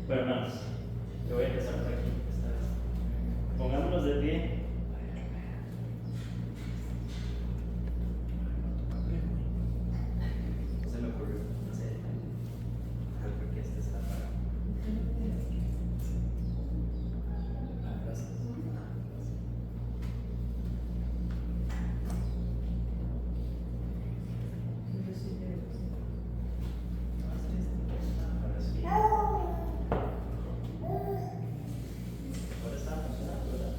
Bueno, hermanos, yo voy a empezar por aquí. Pongámonos de pie. Se me ocurrió. No sé. Creo que este está para. Gracias. Ahora está funcionando, ¿verdad?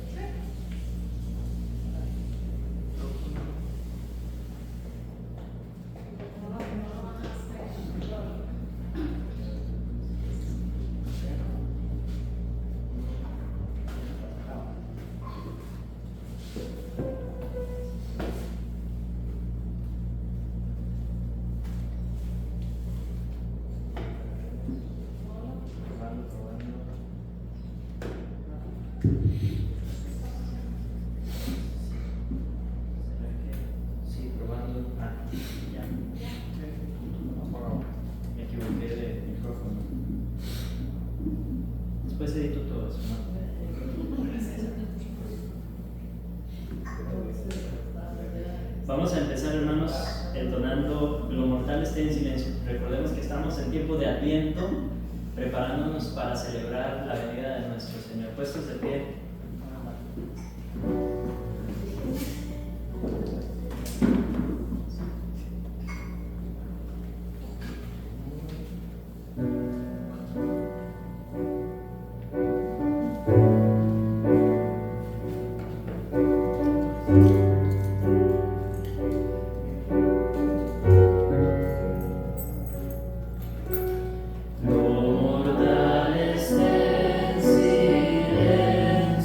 Probando, probando. ¿Será que? Sí, probando. Ah, ya. Me equivoqué de micrófono. Después edito todo eso, ¿no? Vamos a empezar, hermanos, entonando Lo mortal esté en silencio. Recordemos que estamos en tiempo de Adviento, preparándonos para celebrar la venida de nuestro Señor. Puestos de pie. Lo mortal esté en silencio.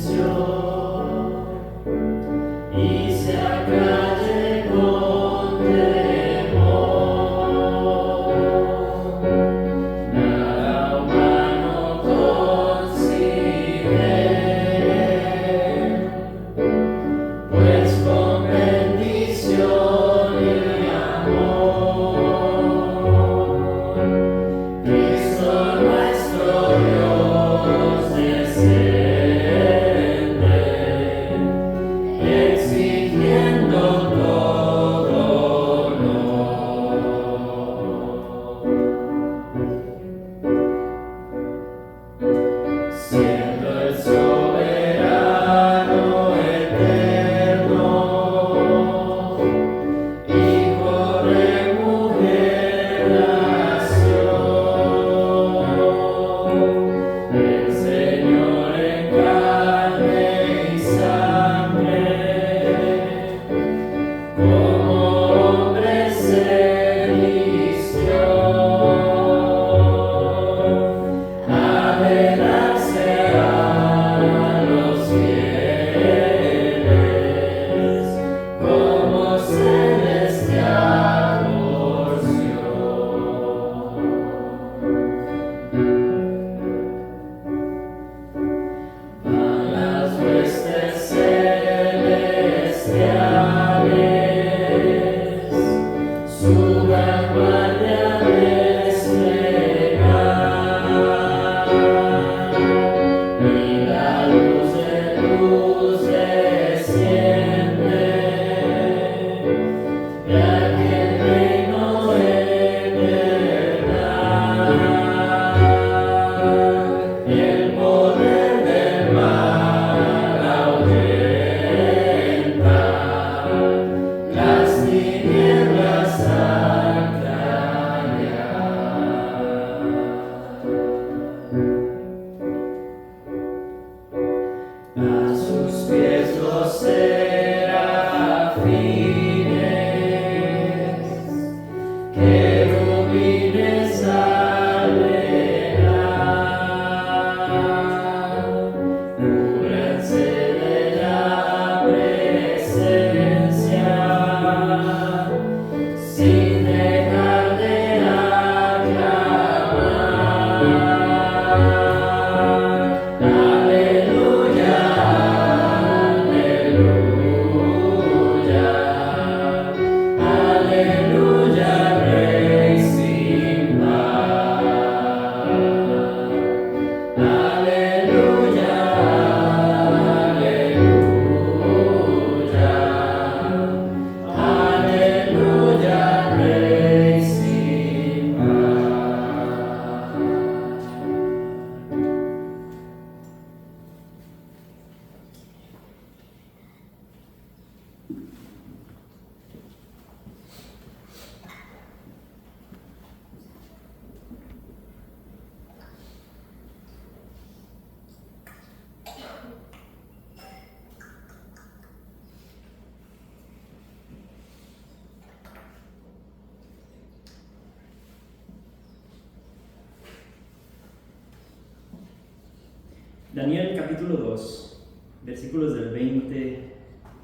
Daniel capítulo 2, versículos del 20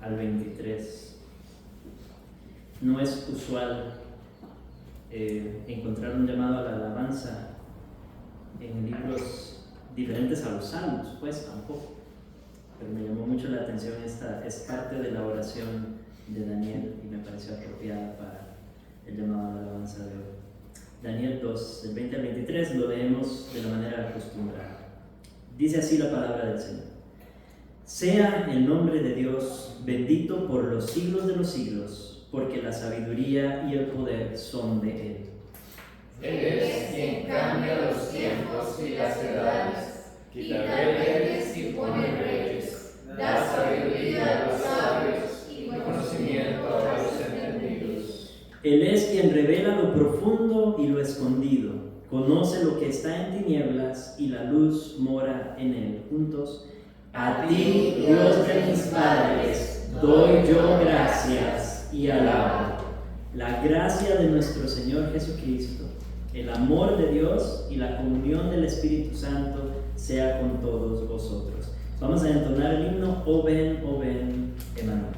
al 23. No es usual encontrar un llamado a la alabanza en libros diferentes a los salmos, pues tampoco. Pero me llamó mucho la atención, esta es parte de la oración de Daniel y me pareció apropiada para el llamado a la alabanza de hoy. Daniel 2, del 20 al 23, lo leemos de la manera acostumbrada. Dice así la palabra del Señor. Sea el nombre de Dios bendito por los siglos de los siglos, porque la sabiduría y el poder son de Él. Él es quien cambia los tiempos y las edades, quita reyes y pone reyes, da sabiduría a los sabios y conocimiento a los entendidos. Él es quien revela lo profundo y lo escondido, conoce lo que está en tinieblas y la luz mora en él. Juntos, a ti, Dios de mis padres, doy yo gracias y alabo. La gracia de nuestro Señor Jesucristo, el amor de Dios y la comunión del Espíritu Santo sea con todos vosotros. Vamos a entonar el himno O ven, Emmanuel.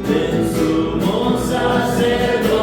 En sumo sacerdocio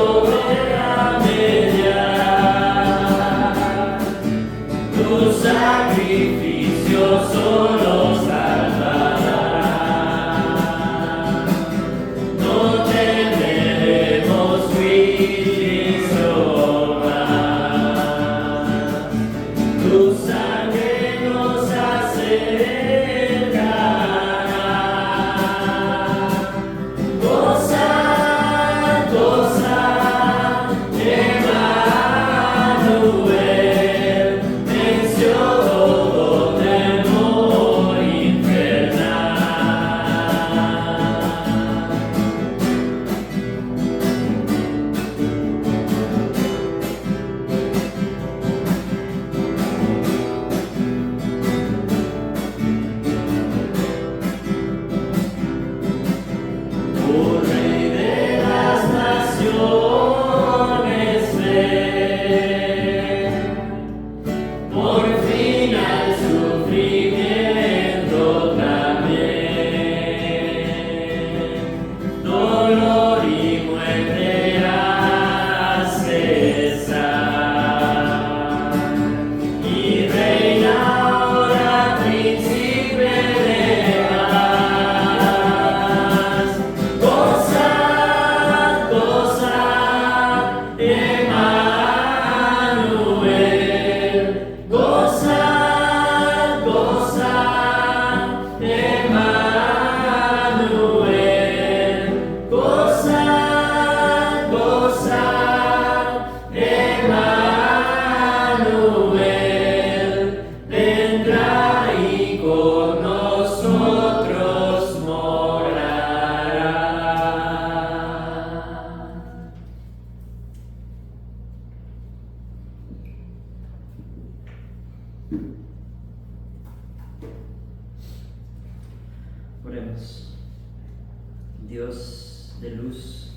Dios de luz,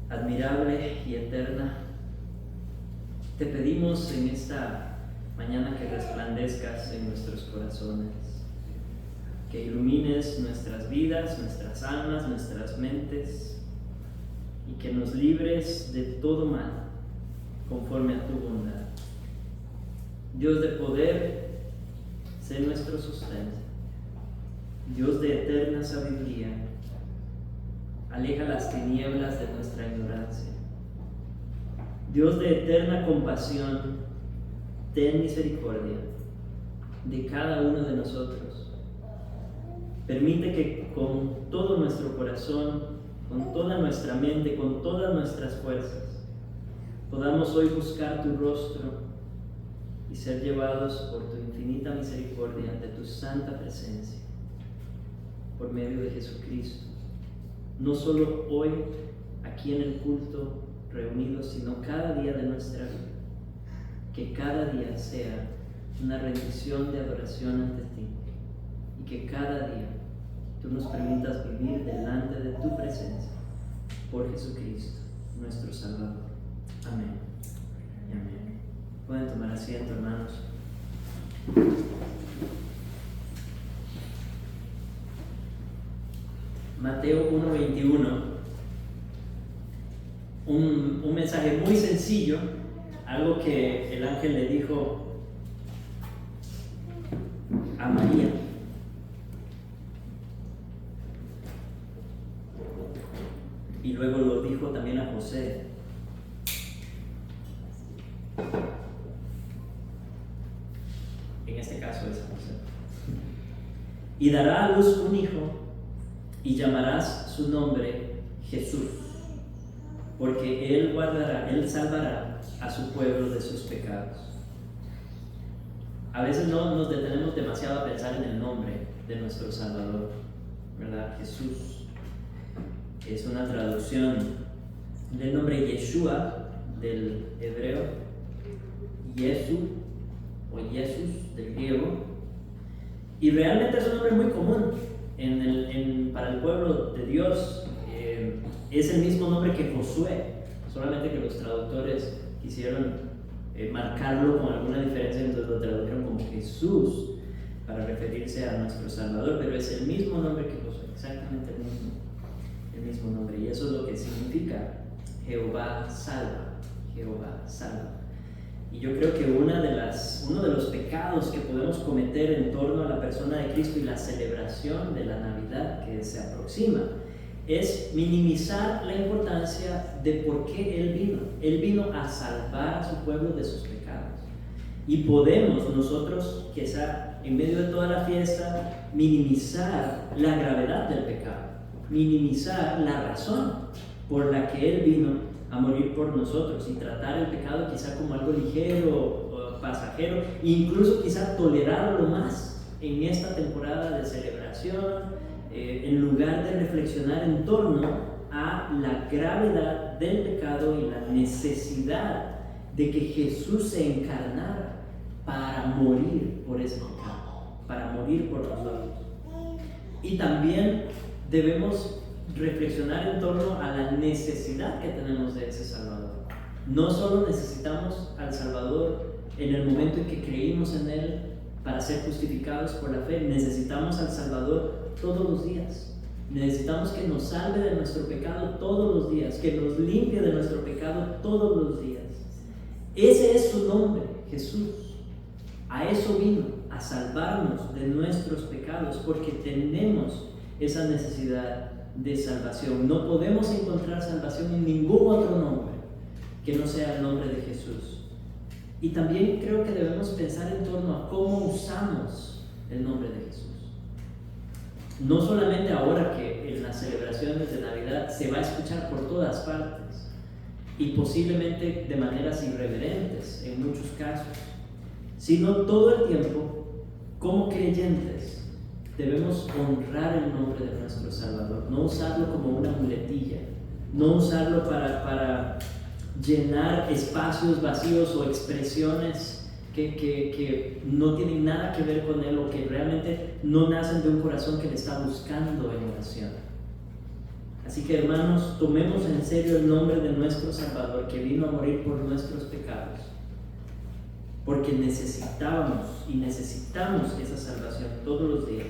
admirable y eterna, te pedimos en esta mañana que resplandezcas en nuestros corazones, que ilumines nuestras vidas, nuestras almas, nuestras mentes, y que nos libres de todo mal, conforme a tu bondad. Dios de poder, sé nuestro sustento. Dios de eterna sabiduría, aleja las tinieblas de nuestra ignorancia. Dios de eterna compasión, ten misericordia de cada uno de nosotros. Permite que con todo nuestro corazón, con toda nuestra mente, con todas nuestras fuerzas, podamos hoy buscar tu rostro y ser llevados por tu infinita misericordia ante tu santa presencia, por medio de Jesucristo, no solo hoy aquí en el culto reunidos, sino cada día de nuestra vida. Que cada día sea una rendición de adoración ante ti, y que cada día tú nos permitas vivir delante de tu presencia, por Jesucristo, nuestro Salvador. Amén y amén. Pueden tomar asiento, hermanos. Mateo 1:21, un mensaje muy sencillo, algo que el ángel le dijo a María. Y luego lo dijo también a José. En este caso es José. Y dará a luz un hijo, y llamarás su nombre Jesús, porque él salvará a su pueblo de sus pecados. A veces no nos detenemos demasiado a pensar en el nombre de nuestro Salvador, ¿verdad? Jesús es una traducción del nombre Yeshua del hebreo, Yesu o Jesús del griego, y realmente es un nombre muy común para el pueblo de Dios. Es el mismo nombre que Josué, solamente que los traductores quisieron marcarlo con alguna diferencia, entonces lo tradujeron como Jesús para referirse a nuestro Salvador, pero es el mismo nombre que Josué, exactamente el mismo nombre, y eso es lo que significa Jehová salva, Jehová salva. Y yo creo que uno de los pecados que podemos cometer en torno a la persona de Cristo y la celebración de la Navidad que se aproxima es minimizar la importancia de por qué Él vino. Él vino a salvar a su pueblo de sus pecados. Y podemos nosotros, quizá en medio de toda la fiesta, minimizar la gravedad del pecado, minimizar la razón por la que Él vino a morir por nosotros, y tratar el pecado quizá como algo ligero o pasajero, e incluso quizá tolerarlo más en esta temporada de celebración, en lugar de reflexionar en torno a la gravedad del pecado y la necesidad de que Jesús se encarnara para morir por ese pecado, para morir por nosotros. Y también debemos reflexionar en torno a la necesidad que tenemos de ese Salvador. No solo necesitamos al Salvador en el momento en que creímos en Él para ser justificados por la fe, necesitamos al Salvador todos los días. Necesitamos que nos salve de nuestro pecado todos los días, que nos limpie de nuestro pecado todos los días. Ese es su nombre, Jesús. A eso vino, a salvarnos de nuestros pecados, porque tenemos esa necesidad de salvación. No podemos encontrar salvación en ningún otro nombre que no sea el nombre de Jesús. Y también creo que debemos pensar en torno a cómo usamos el nombre de Jesús. No solamente ahora que en las celebraciones de Navidad se va a escuchar por todas partes, y posiblemente de maneras irreverentes en muchos casos, sino todo el tiempo como creyentes debemos honrar el nombre de nuestro Salvador, no usarlo como una muletilla, no usarlo para llenar espacios vacíos o expresiones que no tienen nada que ver con Él, o que realmente no nacen de un corazón que le está buscando en oración. Así que, hermanos, tomemos en serio el nombre de nuestro Salvador, que vino a morir por nuestros pecados, porque necesitamos esa salvación todos los días.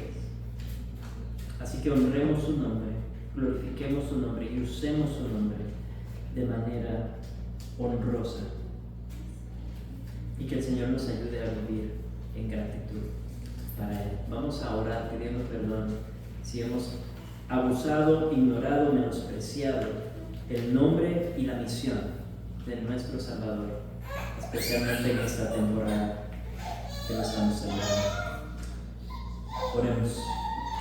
Así que honremos su nombre, glorifiquemos su nombre y usemos su nombre de manera honrosa, y que el Señor nos ayude a vivir en gratitud para Él. Vamos a orar pidiendo perdón si hemos abusado, ignorado, menospreciado el nombre y la misión de nuestro Salvador, especialmente en esta temporada que lo estamos celebrando. Oremos.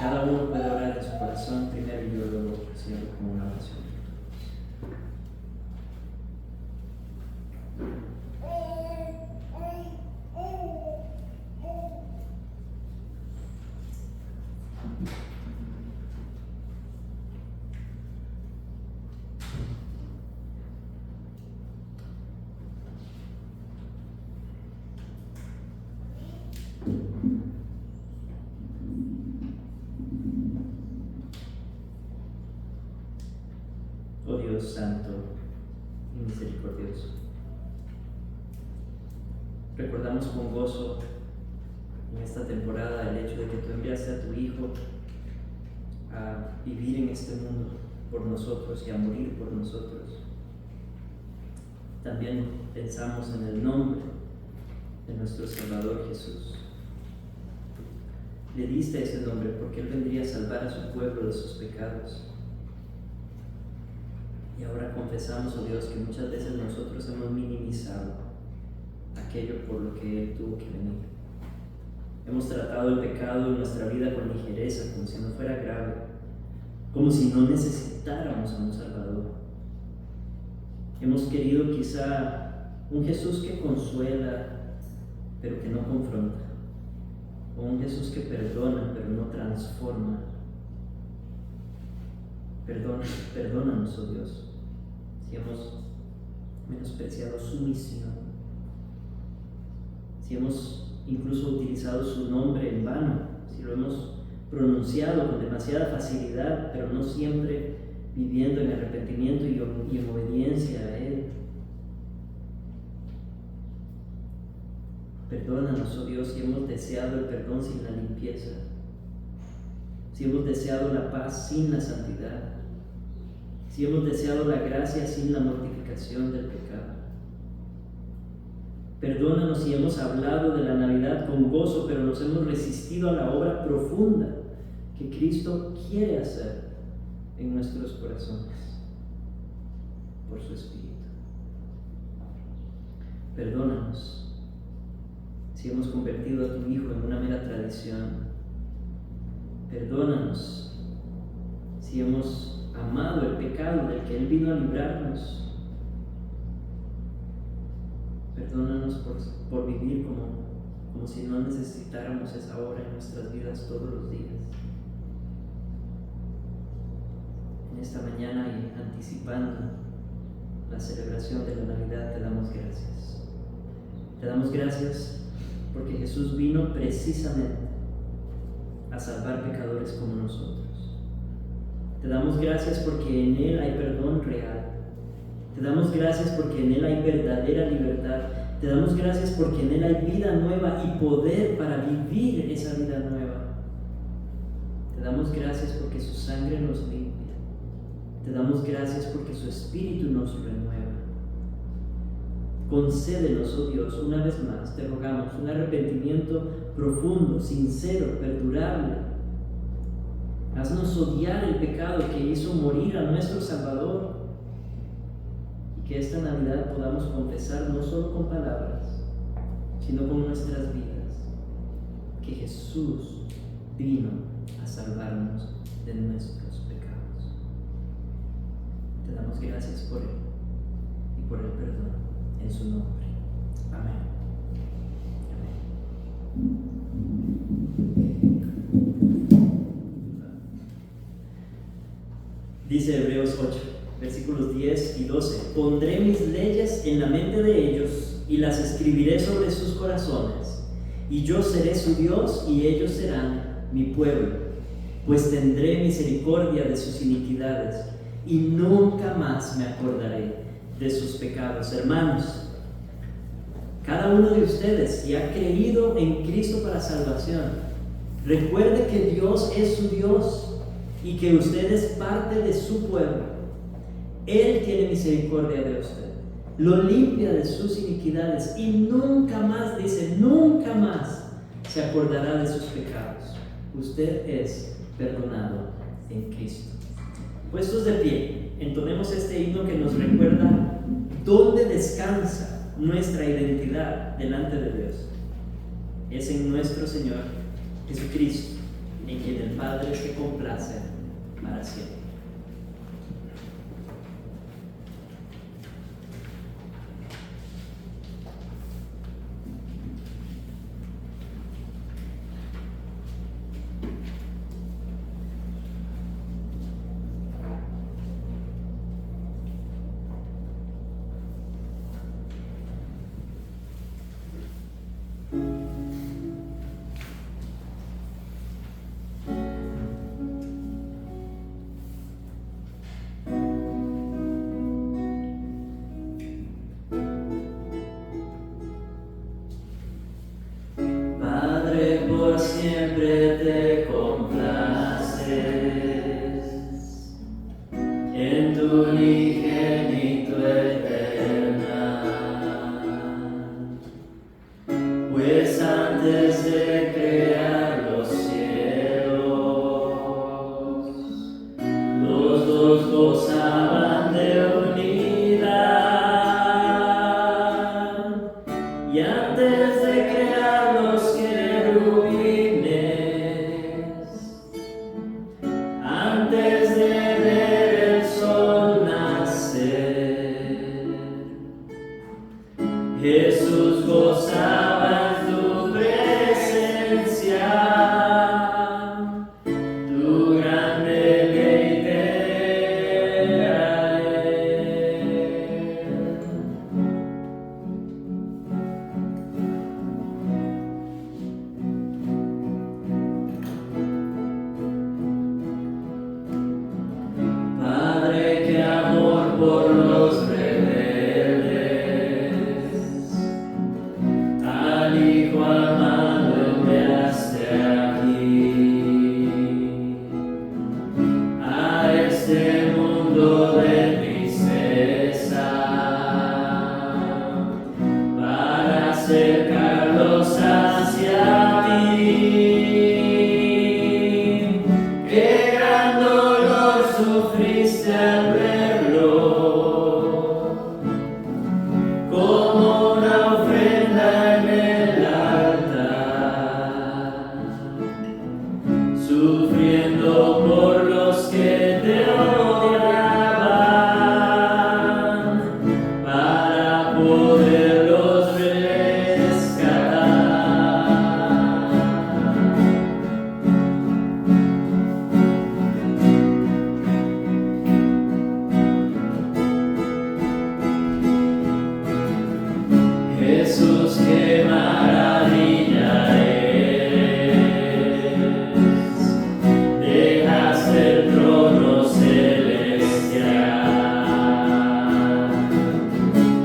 Cada uno puede orar en su corazón primero y yo luego cierro con una oración. Oh Dios santo y misericordioso, recordamos con gozo en esta temporada el hecho de que tú enviaste a tu Hijo a vivir en este mundo por nosotros y a morir por nosotros. También pensamos en el nombre de nuestro Salvador Jesús. Le diste ese nombre porque Él vendría a salvar a su pueblo de sus pecados. Y ahora confesamos, oh Dios, que muchas veces nosotros hemos minimizado aquello por lo que Él tuvo que venir. Hemos tratado el pecado en nuestra vida con ligereza, como si no fuera grave, como si no necesitáramos a un Salvador. Hemos querido quizá un Jesús que consuela, pero que no confronta, o un Jesús que perdona, pero no transforma. Perdónanos, oh Dios, si hemos menospreciado su misión, si hemos incluso utilizado su nombre en vano, si lo hemos pronunciado con demasiada facilidad, pero no siempre viviendo en arrepentimiento y en obediencia a Él. Perdónanos, oh Dios, si hemos deseado el perdón sin la limpieza, si hemos deseado la paz sin la santidad, si hemos deseado la gracia sin la mortificación del pecado. Perdónanos si hemos hablado de la Navidad con gozo, pero nos hemos resistido a la obra profunda que Cristo quiere hacer en nuestros corazones por su Espíritu. Perdónanos si hemos convertido a tu Hijo en una mera tradición. Perdónanos si hemos amado el pecado del que Él vino a librarnos. Perdónanos por vivir como si no necesitáramos esa obra en nuestras vidas todos los días. En esta mañana y anticipando la celebración de la Navidad, te damos gracias. Te damos gracias porque Jesús vino precisamente a salvar pecadores como nosotros. Te damos gracias porque en Él hay perdón real. Te damos gracias porque en Él hay verdadera libertad. Te damos gracias porque en Él hay vida nueva y poder para vivir esa vida nueva. Te damos gracias porque su sangre nos limpia. Te damos gracias porque su Espíritu nos renueva. Concédenos, oh Dios, una vez más, te rogamos, un arrepentimiento profundo, sincero, perdurable. Haznos odiar el pecado que hizo morir a nuestro Salvador, y que esta Navidad podamos confesar no solo con palabras, sino con nuestras vidas, que Jesús vino a salvarnos de nuestros pecados. Te damos gracias por Él y por el perdón, en su nombre. Amén. Dice Hebreos 8, versículos 10 y 12: Pondré mis leyes en la mente de ellos y las escribiré sobre sus corazones, y yo seré su Dios y ellos serán mi pueblo, pues tendré misericordia de sus iniquidades y nunca más me acordaré de sus pecados. Hermanos, cada uno de ustedes, si ha creído en Cristo para salvación, recuerde que Dios es su Dios y que usted es parte de su pueblo. Él tiene misericordia de usted, lo limpia de sus iniquidades y nunca más, dice, nunca más se acordará de sus pecados. Usted es perdonado en Cristo. Puestos de pie, entonemos este himno que nos recuerda dónde descansa nuestra identidad delante de Dios. Es en nuestro Señor Jesucristo, en quien el Padre se complace para siempre. Por siempre te complaces en tu unigénito eterna, pues antes de crear los cielos, los dos gozaban de unidad, y antes de crear los antes de ver el sol nacer, Jesús gozaba en tu presencia, tu gran deleite era Él. Por los rebeldes, al Hijo amado enviaste aquí, a este mundo de tristeza, para acercarlos hacia ti. Qué gran dolor sufriste al verlo, como una ofrenda en el altar, sufriendo por los que te odiaban, para poderlos rescatar. Jesús, qué maravilla eres, dejaste el trono celestial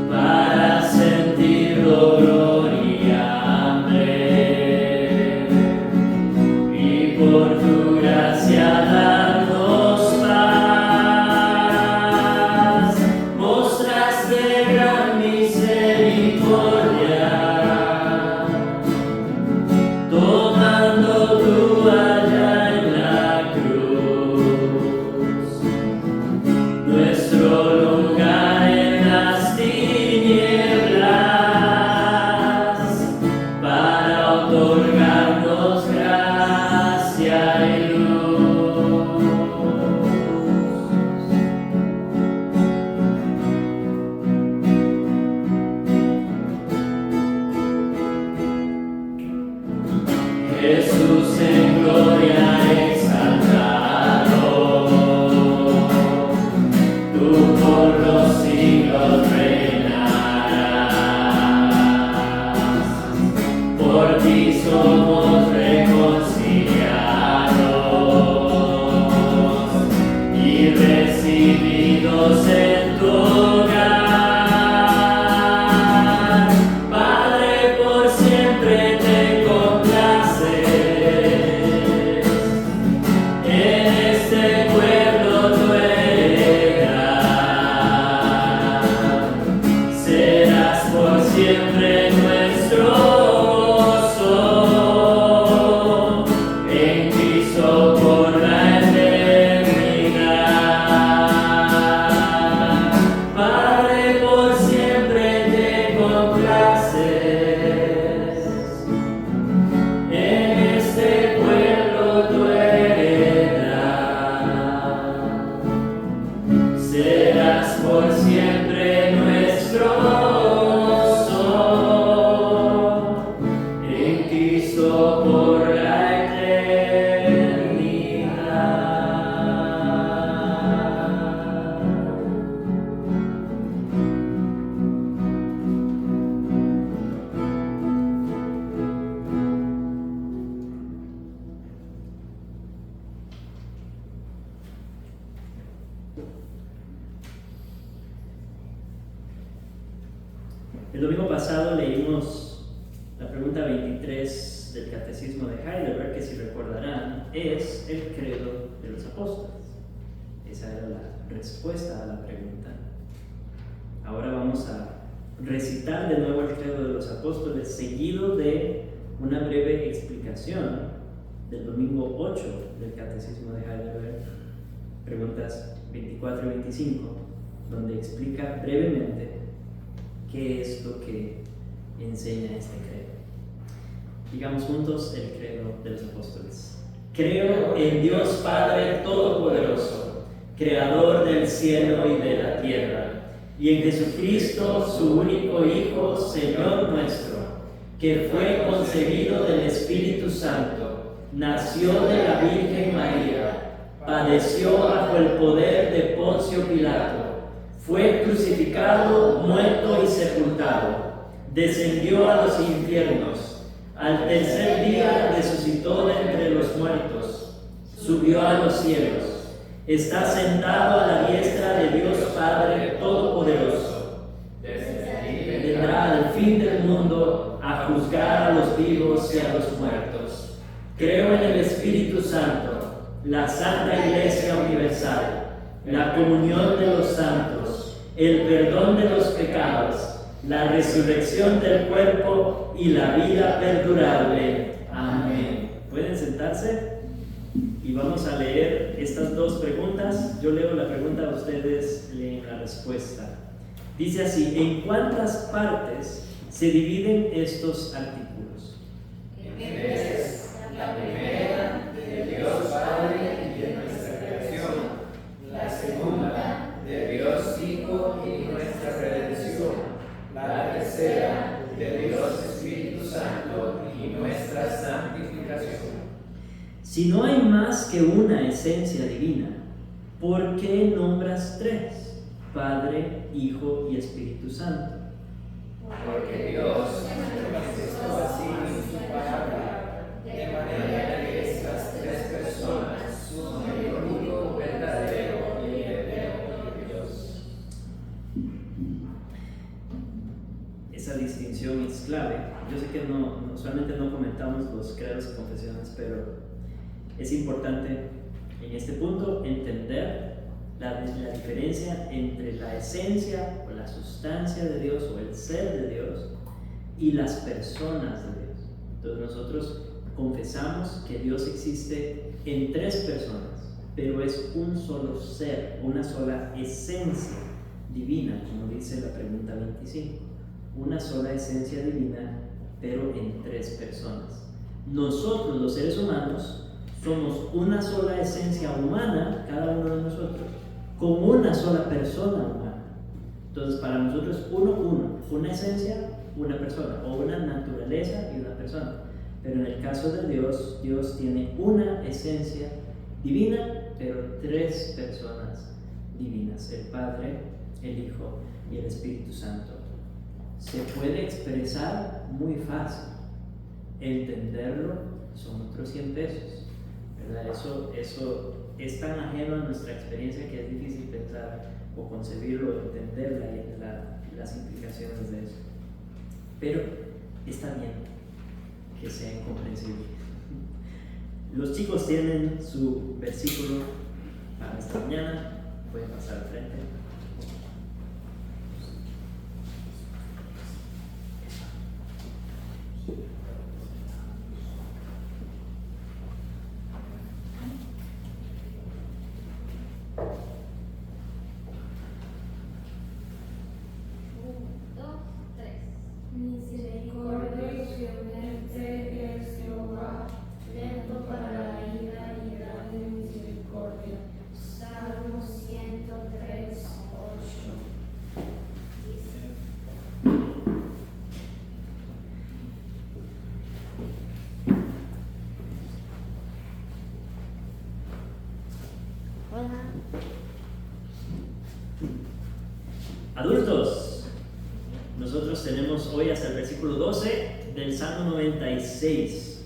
para sentir dolor y hambre, y por tu gracia darnos paz. Mostraste gran misericordia, tomando tu allá en la cruz nuestro lugar en las tinieblas, para otorgarnos gracia y luz. en Cristo por la eternidad. El domingo pasado leímos la pregunta 23 del Catecismo de Heidelberg, que si recordarán es el credo de los apóstoles. Esa era la respuesta a la pregunta. Ahora vamos a recitar de nuevo el credo de los apóstoles, seguido de una breve explicación del domingo 8 del Catecismo de Heidelberg, preguntas 24 y 25, donde explica brevemente qué es lo que enseña este credo. Digamos juntos el credo de los apóstoles. Creo en Dios Padre Todopoderoso, Creador del cielo y de la tierra, y en Jesucristo, su único Hijo, Señor nuestro, que fue concebido del Espíritu Santo, nació de la Virgen María, padeció bajo el poder de Poncio Pilato, fue crucificado, muerto y sepultado, descendió a los infiernos, al tercer día resucitó de entre los muertos, subió a los cielos, está sentado a la diestra de Dios Padre Todopoderoso, vendrá al fin del mundo a juzgar a los vivos y a los muertos. Creo en el Espíritu Santo, la Santa Iglesia Universal, la comunión de los santos, el perdón de los pecados, la resurrección del cuerpo y la vida perdurable. Amén. ¿Pueden sentarse? Y vamos a leer estas dos preguntas. Yo leo la pregunta, ustedes leen la respuesta. Dice así: ¿en cuántas partes se dividen estos artículos? En tres. La primera, de Dios Padre y de nuestra creación. La segunda, de Dios Hijo y nuestra redención. La tercera, de Dios Espíritu Santo y nuestra santificación. Si no hay más que una esencia divina, ¿por qué nombras tres? Padre, Hijo y Espíritu Santo. Porque Dios se manifestó así en su palabra, de manera que estas tres personas son el único verdadero y eterno Dios. Esa distinción es clave. Yo sé que usualmente no comentamos los credos y confesiones, pero es importante en este punto entender la diferencia entre la esencia o la sustancia de Dios o el ser de Dios y las personas de Dios. Entonces nosotros confesamos que Dios existe en tres personas, pero es un solo ser, una sola esencia divina, como dice la pregunta 25. Una sola esencia divina, pero en tres personas. Nosotros, los seres humanos, somos una sola esencia humana, cada uno de nosotros, con una sola persona humana. Entonces, para nosotros, una esencia, una persona, o una naturaleza y una persona. Pero en el caso de Dios, Dios tiene una esencia divina, pero tres personas divinas: el Padre, el Hijo y el Espíritu Santo. Se puede expresar muy fácil. Entenderlo son otros 100 pesos, ¿verdad? Eso es tan ajeno a nuestra experiencia que es difícil pensar o concebirlo, entenderla y las implicaciones de eso. Pero está bien que sea incomprensible. Los chicos tienen su versículo para esta mañana. Pueden pasar al frente. Misericordia y clemente es Jehová, lento para la ira y grande misericordia. Salmo 103. Nosotros tenemos hoy hasta el versículo 12 del Salmo 96.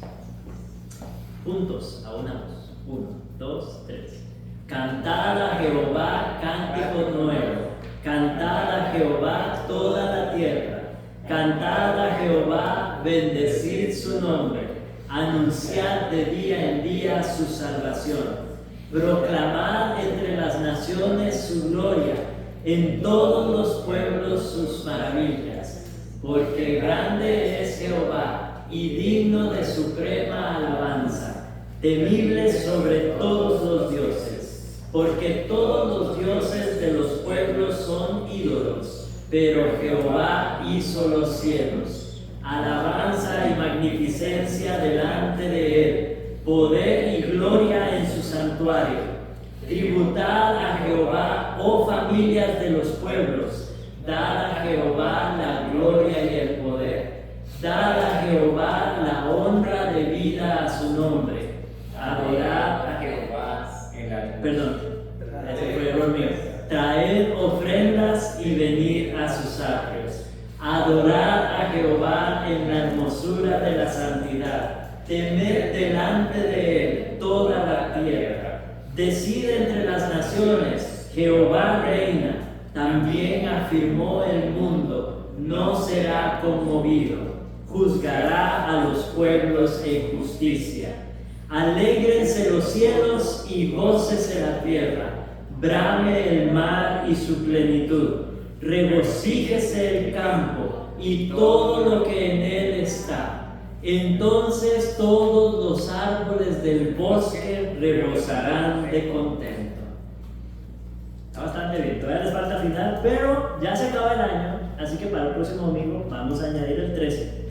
Juntos, a una voz. 1, 2, 3. Cantad a Jehová cántico nuevo. Cantad a Jehová toda la tierra. Cantad a Jehová, bendecid su nombre. Anunciad de día en día su salvación. Proclamad entre las naciones su gloria, en todos los pueblos sus maravillas. Porque grande es Jehová y digno de suprema alabanza, temible sobre todos los dioses. Porque todos los dioses de los pueblos son ídolos, pero Jehová hizo los cielos. Alabanza y magnificencia delante de él, poder y gloria en su santuario. Tributad a Jehová, oh familias de los pueblos, dad a Jehová la gloria y el poder. Dad a Jehová la honra debida a su nombre. Adorad a Jehová en la... Perdón, ese fue error mío. Traed ofrendas y venid a sus atrios. Adorad a Jehová en la hermosura de la santidad. Temed delante de él toda la tierra. Decid entre las naciones, Jehová reina. También afirmó el mundo, no será conmovido. Juzgará a los pueblos en justicia. Alégrense los cielos y gócese la tierra. Brame el mar y su plenitud. Regocíjese el campo y todo lo que en él está. Entonces todos los árboles del bosque rebosarán de contento. Está bastante bien, todavía les falta final, pero ya se acaba el año, así que para el próximo domingo vamos a añadir el 13.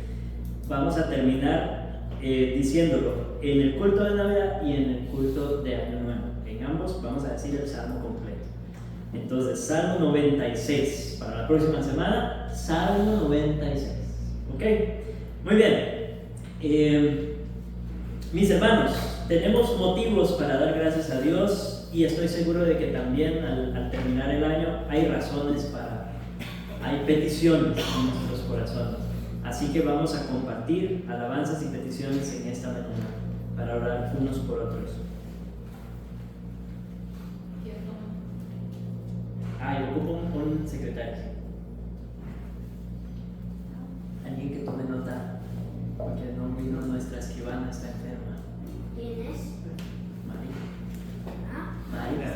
Vamos a terminar diciéndolo en el culto de Navidad y en el culto de Año Nuevo. En ambos vamos a decir el Salmo completo. Entonces, Salmo 96. Para la próxima semana, Salmo 96. ¿Ok? Muy bien. Mis hermanos, tenemos motivos para dar gracias a Dios y estoy seguro de que también al terminar el año hay razones hay peticiones en nuestros corazones. Así que vamos a compartir alabanzas y peticiones en esta mañana para orar unos por otros. Y ocupo un secretario. Alguien que tome nota, porque no vino nuestra escribana, está enferma. ¿Quién es? María. ¿Ah? María.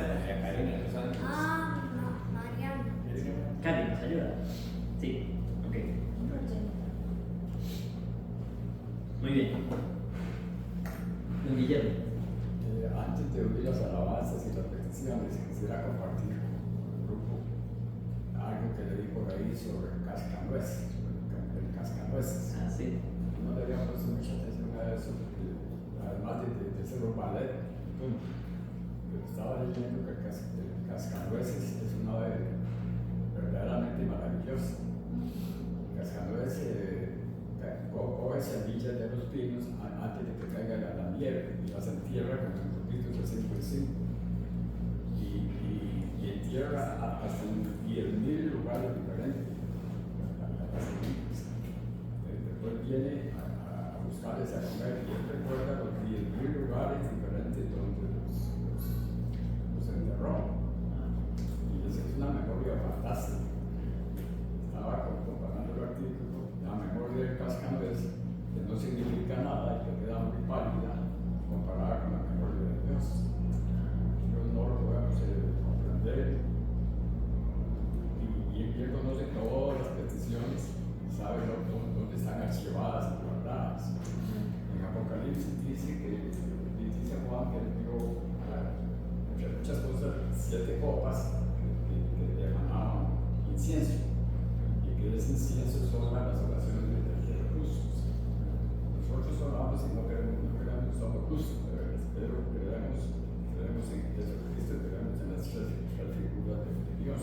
No, Mariana. Cari, ¿nos ayuda? Sí, ok. Muy bien. Don Guillermo. Antes de oír las alabanzas y las peticiones, quisiera compartir con el grupo algo que leí por ahí sobre el cascanueces. Sí. No le había puesto mucha atención a eso, además de ser un ballet. Pero estaba leyendo que el cascanueces es una ave verdaderamente maravillosa. El cascanueces coge semillas de los pinos antes de que caiga la nieve y las entierra con sus grupitos así por encima. Y entierra hasta en 10.000 lugares diferentes. Después viene a buscarles a comer y él recuerda los 10.000 lugares diferentes donde los enterró. Y esa es una memoria fantástica. Estaba comparando el artículo, la memoria del cascanueces, que no significa nada y que queda muy pálida comparada con la memoria de Dios. Dios no lo podemos comprender. Y él conoce todas las peticiones, sabe dónde están archivadas y guardadas. En Apocalipsis dice Juan que él vio, entre muchas cosas, 7 copas que emanaban incienso, y que ese incienso son las oraciones de los justos. Nosotros oramos y no queremos somos justos, pero creemos en Jesucristo, creemos en las tres figuras de Dios.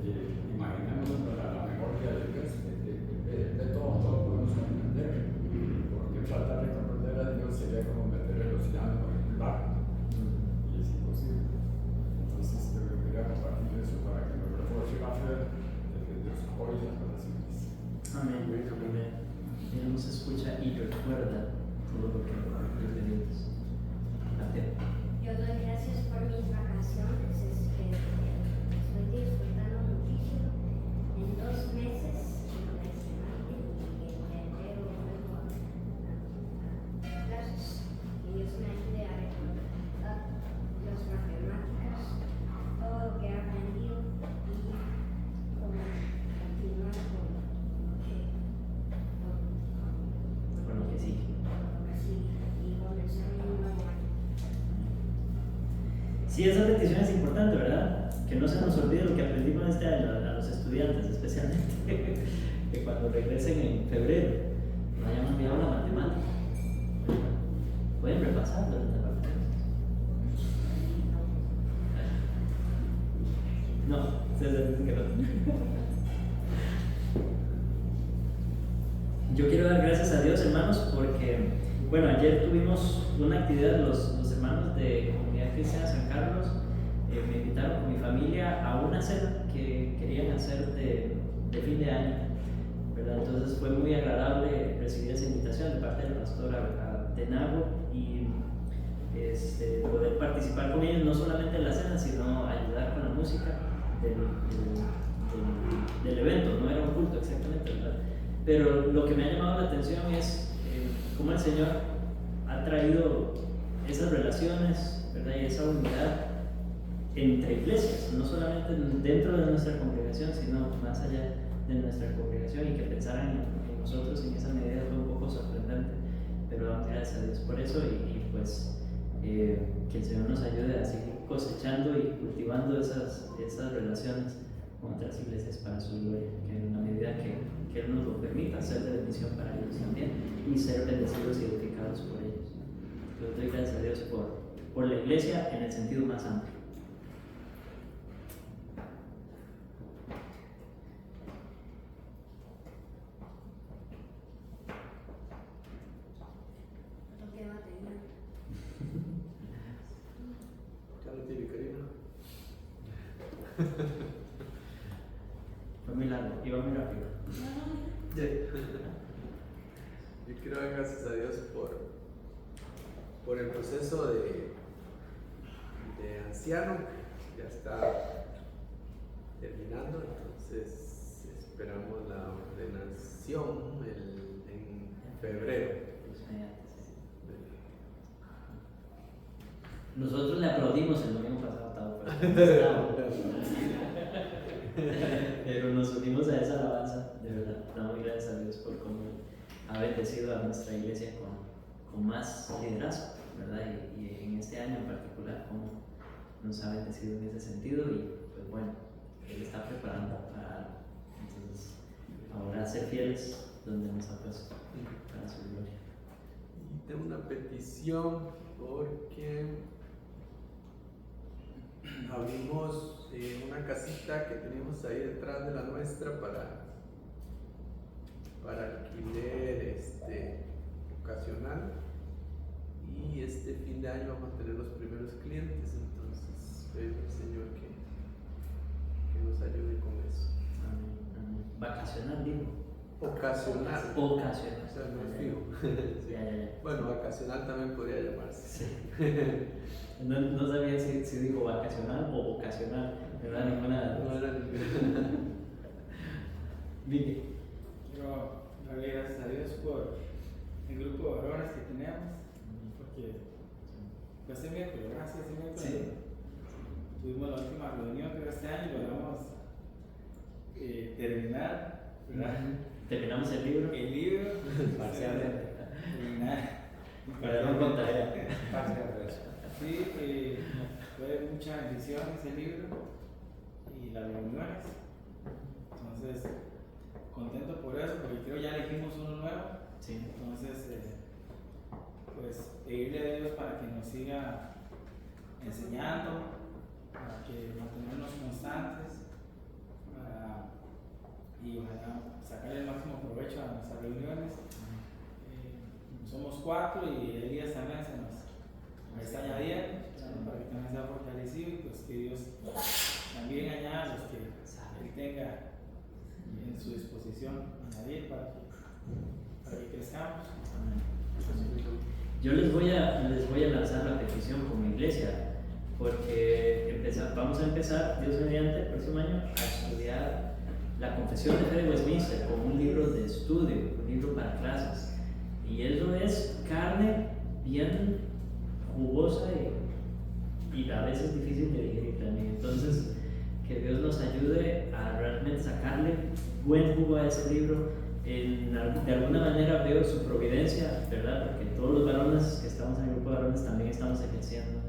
Imaginémonos la memoria de Dios, de todo podemos comprender, porque tratar de comprender a Dios sería como meter el océano en un barco, y es imposible. Entonces yo quería compartir eso para que nos refuerce la fe de que hoy las oraciones. Amén. Amén. Él nos escucha y recuerda todo lo que le pedimos. Amén. Yo doy gracias por mis vacaciones, estoy disfrutando muchísimo. En 2 meses, impresionante, y en febrero vuelvo a clases y Dios me ayude a recordar las matemáticas, todo lo que he aprendido y continuar con Con lo que sigue. lo que sigue y comenzar un nuevo año. Sí, esa petición es importante, ¿verdad? Que no se nos olvide lo que aprendimos este año a los estudiantes, especialmente, que cuando regresen en febrero no hayan olvidado la matemática. Pueden repasarlo en esta parte. No, ustedes dicen que no. Yo quiero dar gracias a Dios, hermanos, porque, bueno, ayer tuvimos una actividad, los hermanos de Comunidad Cristiana San Carlos me invitaron con mi familia a una cena que querían hacer de fin de año, ¿verdad? Entonces fue muy agradable recibir esa invitación de parte del pastor Tenago y poder participar con ellos, no solamente en la cena, sino ayudar con la música del evento. No era un culto exactamente, ¿verdad? Pero lo que me ha llamado la atención es cómo el Señor ha traído esas relaciones, ¿verdad? Y esa unidad entre iglesias, no solamente dentro de nuestra congregación, sino más allá de nuestra congregación, y que pensaran en nosotros en esa medida fue un poco sorprendente, pero damos gracias a Dios por eso y pues que el Señor nos ayude a seguir cosechando y cultivando esas relaciones con otras iglesias para su gloria, que en la medida que Él nos lo permita, ser de bendición para ellos también y ser bendecidos y edificados por ellos. Yo doy gracias a Dios por la iglesia en el sentido más amplio. Toque batería. Ya lo tiene, Karina. Fue muy largo, iba muy rápido. Yo quiero dar gracias a Dios por el proceso de anciano. Ya está terminando, entonces esperamos la ordenación en febrero. Nosotros le aplaudimos el domingo pasado, Tavo, pero nos unimos a esa alabanza, de verdad. Damos gracias a Dios por cómo ha bendecido a nuestra iglesia con más liderazgo, ¿verdad? Y en este año en particular, cómo nos ha bendecido en ese sentido, y pues bueno, Él está preparando para algo. Entonces, ahora ser fieles donde nos ha puesto para su gloria. Y tengo una petición porque abrimos una casita que tenemos ahí detrás de la nuestra para alquiler ocasional, y este fin de año vamos a tener los primeros clientes, entonces pedimos al Señor que nos ayude con eso. Amén, amén. Vacacional, digo. Ocasional. Ocasional. O sea, no es fijo. Sí. Ya. Bueno, vacacional también podría llamarse. Sí. No sabía si digo vacacional o vocacional, no era ninguna. No era ninguna. Vicky. Quiero darle gracias a Dios por el grupo de varones que tenemos, porque fue este miércoles, gracias, este miércoles. Sí. Tuvimos la última reunión, pero este año logramos terminar, ¿verdad? Terminamos el libro. El libro, Parcialmente. terminar. Para no con tarea. Sí, fue mucha bendición ese libro y las reuniones. Entonces, contento por eso, porque creo ya elegimos uno nuevo. Sí. Entonces, pues pedirle a Dios para que nos siga enseñando, para que mantenernos constantes, y ojalá sacar el máximo provecho a nuestras reuniones. Somos 4 y Elías también se nos está añadiendo, para que también sea fortalecido, y pues que Dios también añada a los que Él tenga y en su disposición añadir para que crezcamos. Yo les voy a lanzar la petición como iglesia, porque vamos a empezar, Dios mediante, el próximo año a estudiar la Confesión de Fe de Westminster como un libro de estudio, un libro para clases. Y eso es carne bien jugosa y a veces difícil de digerir también. Entonces, que Dios nos ayude a realmente sacarle buen jugo a ese libro. De alguna manera veo su providencia, ¿verdad? Porque todos los varones que estamos en el grupo de varones también estamos ejerciendo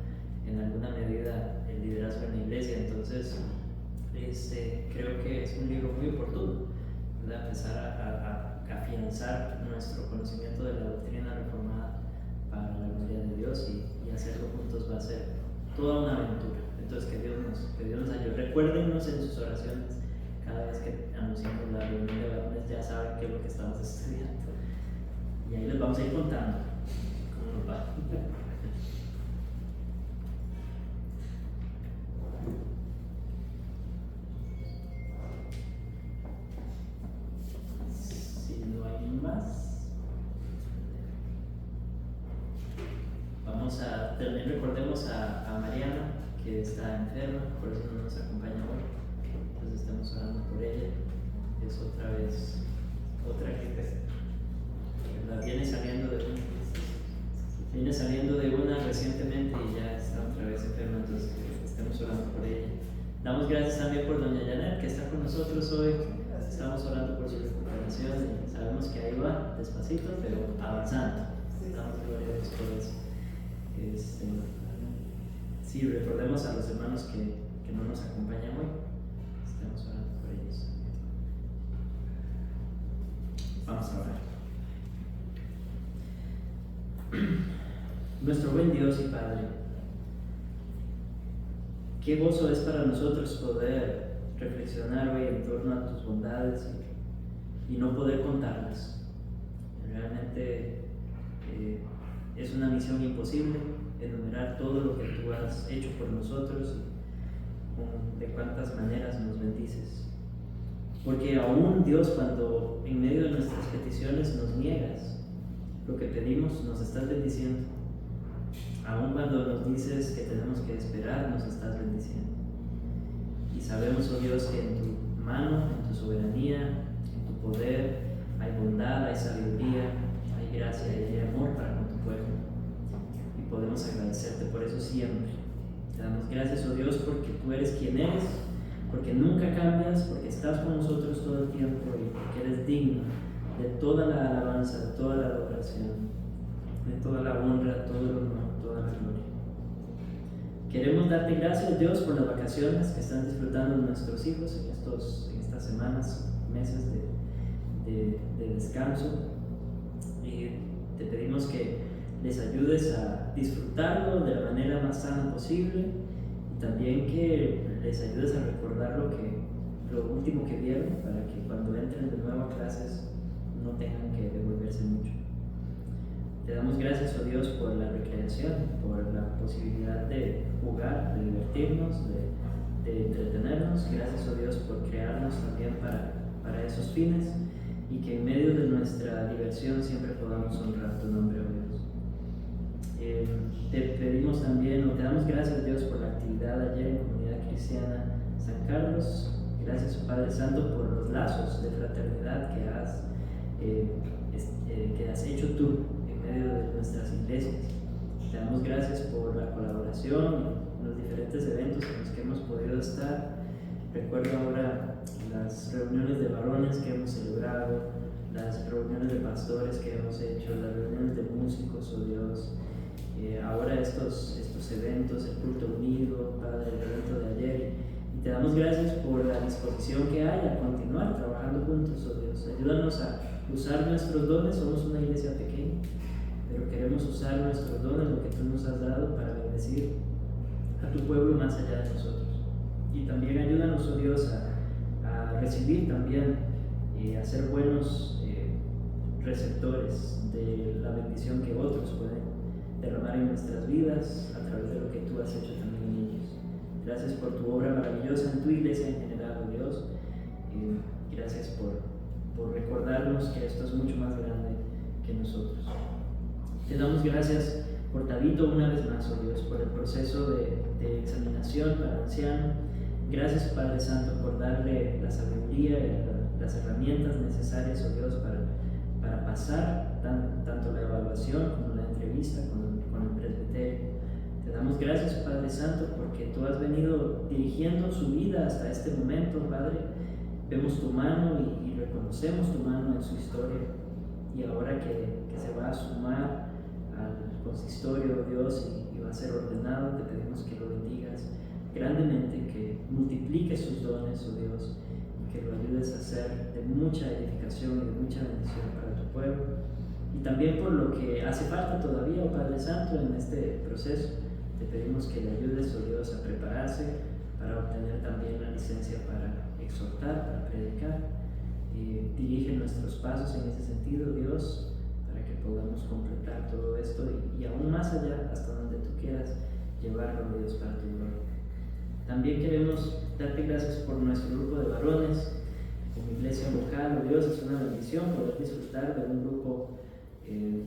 en alguna medida el liderazgo en la iglesia. Entonces, creo que es un libro muy oportuno, ¿verdad? Empezar a afianzar nuestro conocimiento de la doctrina reformada para la gloria de Dios, y hacerlo juntos va a ser toda una aventura. Entonces, que Dios nos ayude. Recuérdennos en sus oraciones cada vez que anunciamos la reunión de varones, ya saben qué es lo que estamos estudiando, y ahí les vamos a ir contando cómo nos va. Si no hay más, recordemos a Mariana, que está enferma, por eso no nos acompaña hoy. Entonces estamos orando por ella. Es otra que viene saliendo de una recientemente y ya está otra vez enferma, entonces estamos orando por ella. Damos gracias también por doña Janet, que está con nosotros hoy. Estamos orando por su recuperación y sabemos que ahí va, despacito, pero avanzando. Damos gloria a Dios por eso. Sí, recordemos a los hermanos que no nos acompañan hoy. Estamos orando por ellos. Vamos a orar. Nuestro buen Dios y Padre, qué gozo es para nosotros poder reflexionar hoy en torno a tus bondades y no poder contarlas. Realmente es una misión imposible enumerar todo lo que tú has hecho por nosotros y de cuántas maneras nos bendices. Porque aún, Dios, cuando en medio de nuestras peticiones nos niegas lo que pedimos, nos estás bendiciendo. Aún cuando nos dices que tenemos que esperar, nos estás bendiciendo. Y sabemos, oh Dios, que en tu mano, en tu soberanía, en tu poder, hay bondad, hay sabiduría, hay gracia y hay amor para con tu pueblo. Y podemos agradecerte por eso siempre. Te damos gracias, oh Dios, porque tú eres quien eres, porque nunca cambias, porque estás con nosotros todo el tiempo y porque eres digno de toda la alabanza, de toda la adoración, de toda la honra, todo el honor, toda la gloria. Queremos darte gracias, Dios, por las vacaciones que están disfrutando nuestros hijos en estas semanas, meses de descanso. Y te pedimos que les ayudes a disfrutarlo de la manera más sana posible, y también que les ayudes a recordar lo último que vieron, para que cuando entren de nuevo a clases no tengan que devolverse mucho. Te damos gracias, oh Dios, por la recreación, por la posibilidad de jugar, de divertirnos, de entretenernos. Gracias, oh Dios, por crearnos también para esos fines, y que en medio de nuestra diversión siempre podamos honrar tu nombre, oh Dios. Te pedimos también, o te damos gracias, Dios, por la actividad ayer en Comunidad Cristiana San Carlos. Gracias, Padre Santo, por los lazos de fraternidad que has hecho tú en medio de nuestras iglesias. Te damos gracias por la colaboración, los diferentes eventos en los que hemos podido estar. Recuerdo ahora las reuniones de varones que hemos celebrado, las reuniones de pastores que hemos hecho, las reuniones de músicos, oh Dios. Ahora estos eventos, el culto unido, Padre, el evento de ayer. Y te damos gracias por la disposición que hay a continuar trabajando juntos, oh Dios. Ayúdanos a usar nuestros dones. Somos una iglesia pequeña, pero queremos usar nuestros dones, lo que tú nos has dado, para bendecir a tu pueblo más allá de nosotros. Y también ayúdanos, oh Dios, a recibir también y a ser buenos receptores de la bendición que otros pueden derramar en nuestras vidas a través de lo que tú has hecho también en ellos. Gracias por tu obra maravillosa en tu iglesia en general, oh Dios. Gracias Te damos gracias por Tabito una vez más, oh Dios, por el proceso de examinación para anciano. Gracias, Padre Santo, por darle la sabiduría y las herramientas necesarias, oh Dios, para pasar tanto la evaluación como la entrevista con el presbiterio. Te damos gracias, Padre Santo, porque tú has venido dirigiendo su vida hasta este momento, Padre. Vemos tu mano y reconocemos tu mano en su historia. Y ahora que se va a sumar al consistorio, Dios, y va a ser ordenado, te pedimos que lo bendigas grandemente, que multiplique sus dones, oh Dios, y que lo ayudes a ser de mucha edificación y de mucha bendición para tu pueblo. Y también por lo que hace falta todavía, oh Padre Santo, en este proceso, te pedimos que le ayudes, oh Dios, a prepararse para obtener también la licencia para exhortar, para predicar. Dirige nuestros pasos en ese sentido, Dios, para que podamos completar todo esto y aún más allá, hasta donde tú quieras llevarlo, Dios, para tu gloria. También queremos darte gracias por nuestro grupo de varones, como iglesia local, oh Dios. Es una bendición poder disfrutar de un grupo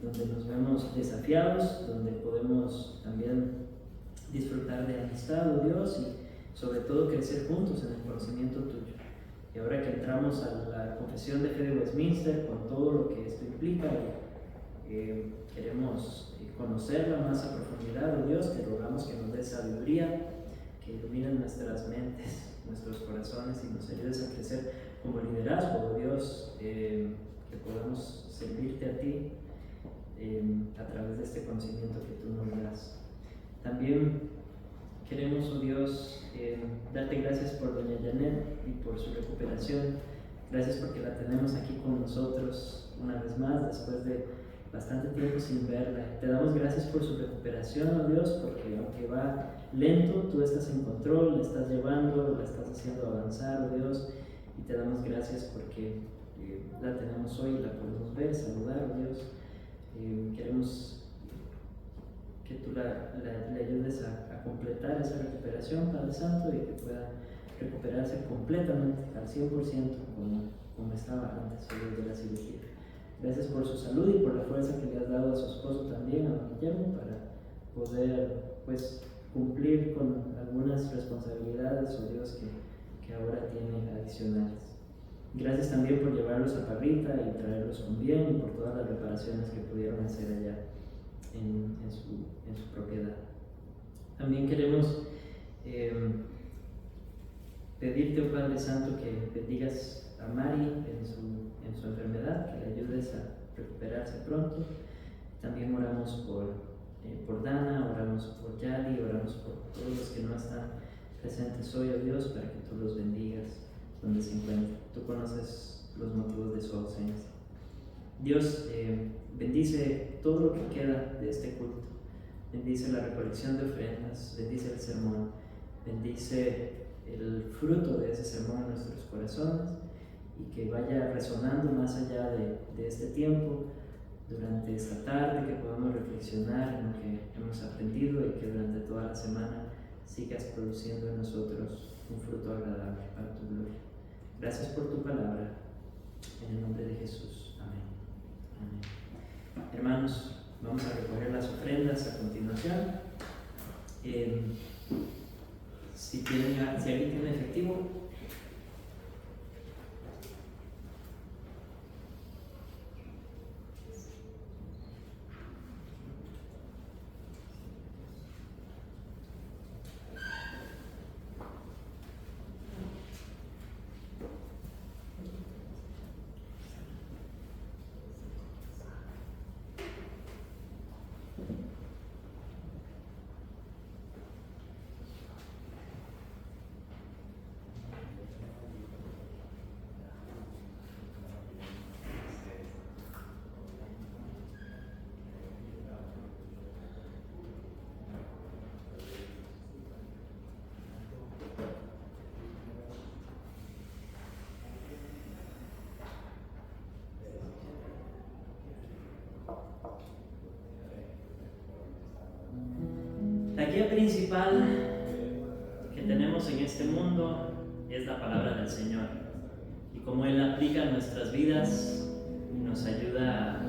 donde nos vemos desafiados, donde podemos también disfrutar de amistad, oh Dios, y sobre todo crecer juntos en el conocimiento tuyo. Y ahora que entramos a la confesión de fe de Westminster, con todo lo que esto implica, queremos conocerla más a profundidad, oh Dios. Te rogamos que nos des sabiduría, que iluminen nuestras mentes, nuestros corazones, y nos ayudes a crecer como liderazgo, oh Dios, que podamos servirte a ti a través de este conocimiento que tú nos das. También queremos, oh Dios, darte gracias por doña Janet y por su recuperación. Gracias porque la tenemos aquí con nosotros una vez más, después de bastante tiempo sin verla. Te damos gracias por su recuperación, oh Dios, porque aunque va lento, tú estás en control, la estás llevando, la estás haciendo avanzar, oh Dios, y te damos gracias porque la tenemos hoy, la podemos ver, saludar, oh Dios. Queremos que tú le ayudes a completar esa recuperación, Padre Santo, y que pueda recuperarse completamente, al 100%, como estaba antes de la cirugía. Gracias por su salud y por la fuerza que le has dado a su esposo también, a don Guillermo, para poder cumplir con algunas responsabilidades, oh Dios, que ahora tiene adicionales. Gracias también por llevarlos a Parrita y traerlos con bien, y por todas las reparaciones que pudieron hacer allá en su propiedad. También queremos pedirte, oh Padre Santo, que bendigas a Mari en su enfermedad, que le ayudes a recuperarse pronto. También oramos por Dana, oramos por Yali, oramos por todos los que no están presentes hoy, oh Dios, para que tú los bendigas donde se encuentren. Tú conoces los motivos de su ausencia. Dios, bendice todo lo que queda de este culto. Bendice la recolección de ofrendas, bendice el sermón, bendice el fruto de ese sermón en nuestros corazones, y que vaya resonando más allá de este tiempo, durante esta tarde, que podamos reflexionar en lo que hemos aprendido, y que durante toda la semana sigas produciendo en nosotros un fruto agradable para tu gloria. Gracias por tu palabra, en el nombre de Jesús. Amén. Amén. Hermanos, vamos a recoger las ofrendas a continuación. Si alguien tiene efectivo, la guía principal que tenemos en este mundo es la palabra del Señor, y cómo Él aplica en nuestras vidas y nos ayuda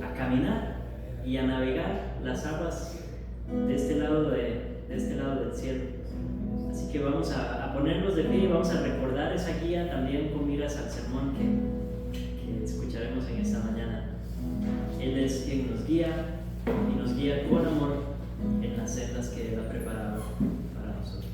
a caminar y a navegar las aguas de este lado del cielo. Así que vamos a ponernos de pie y vamos a recordar esa guía también con miras al sermón que escucharemos en esta mañana. Él es quien nos guía y nos guía con amor en las sendas que Él ha preparado para nosotros.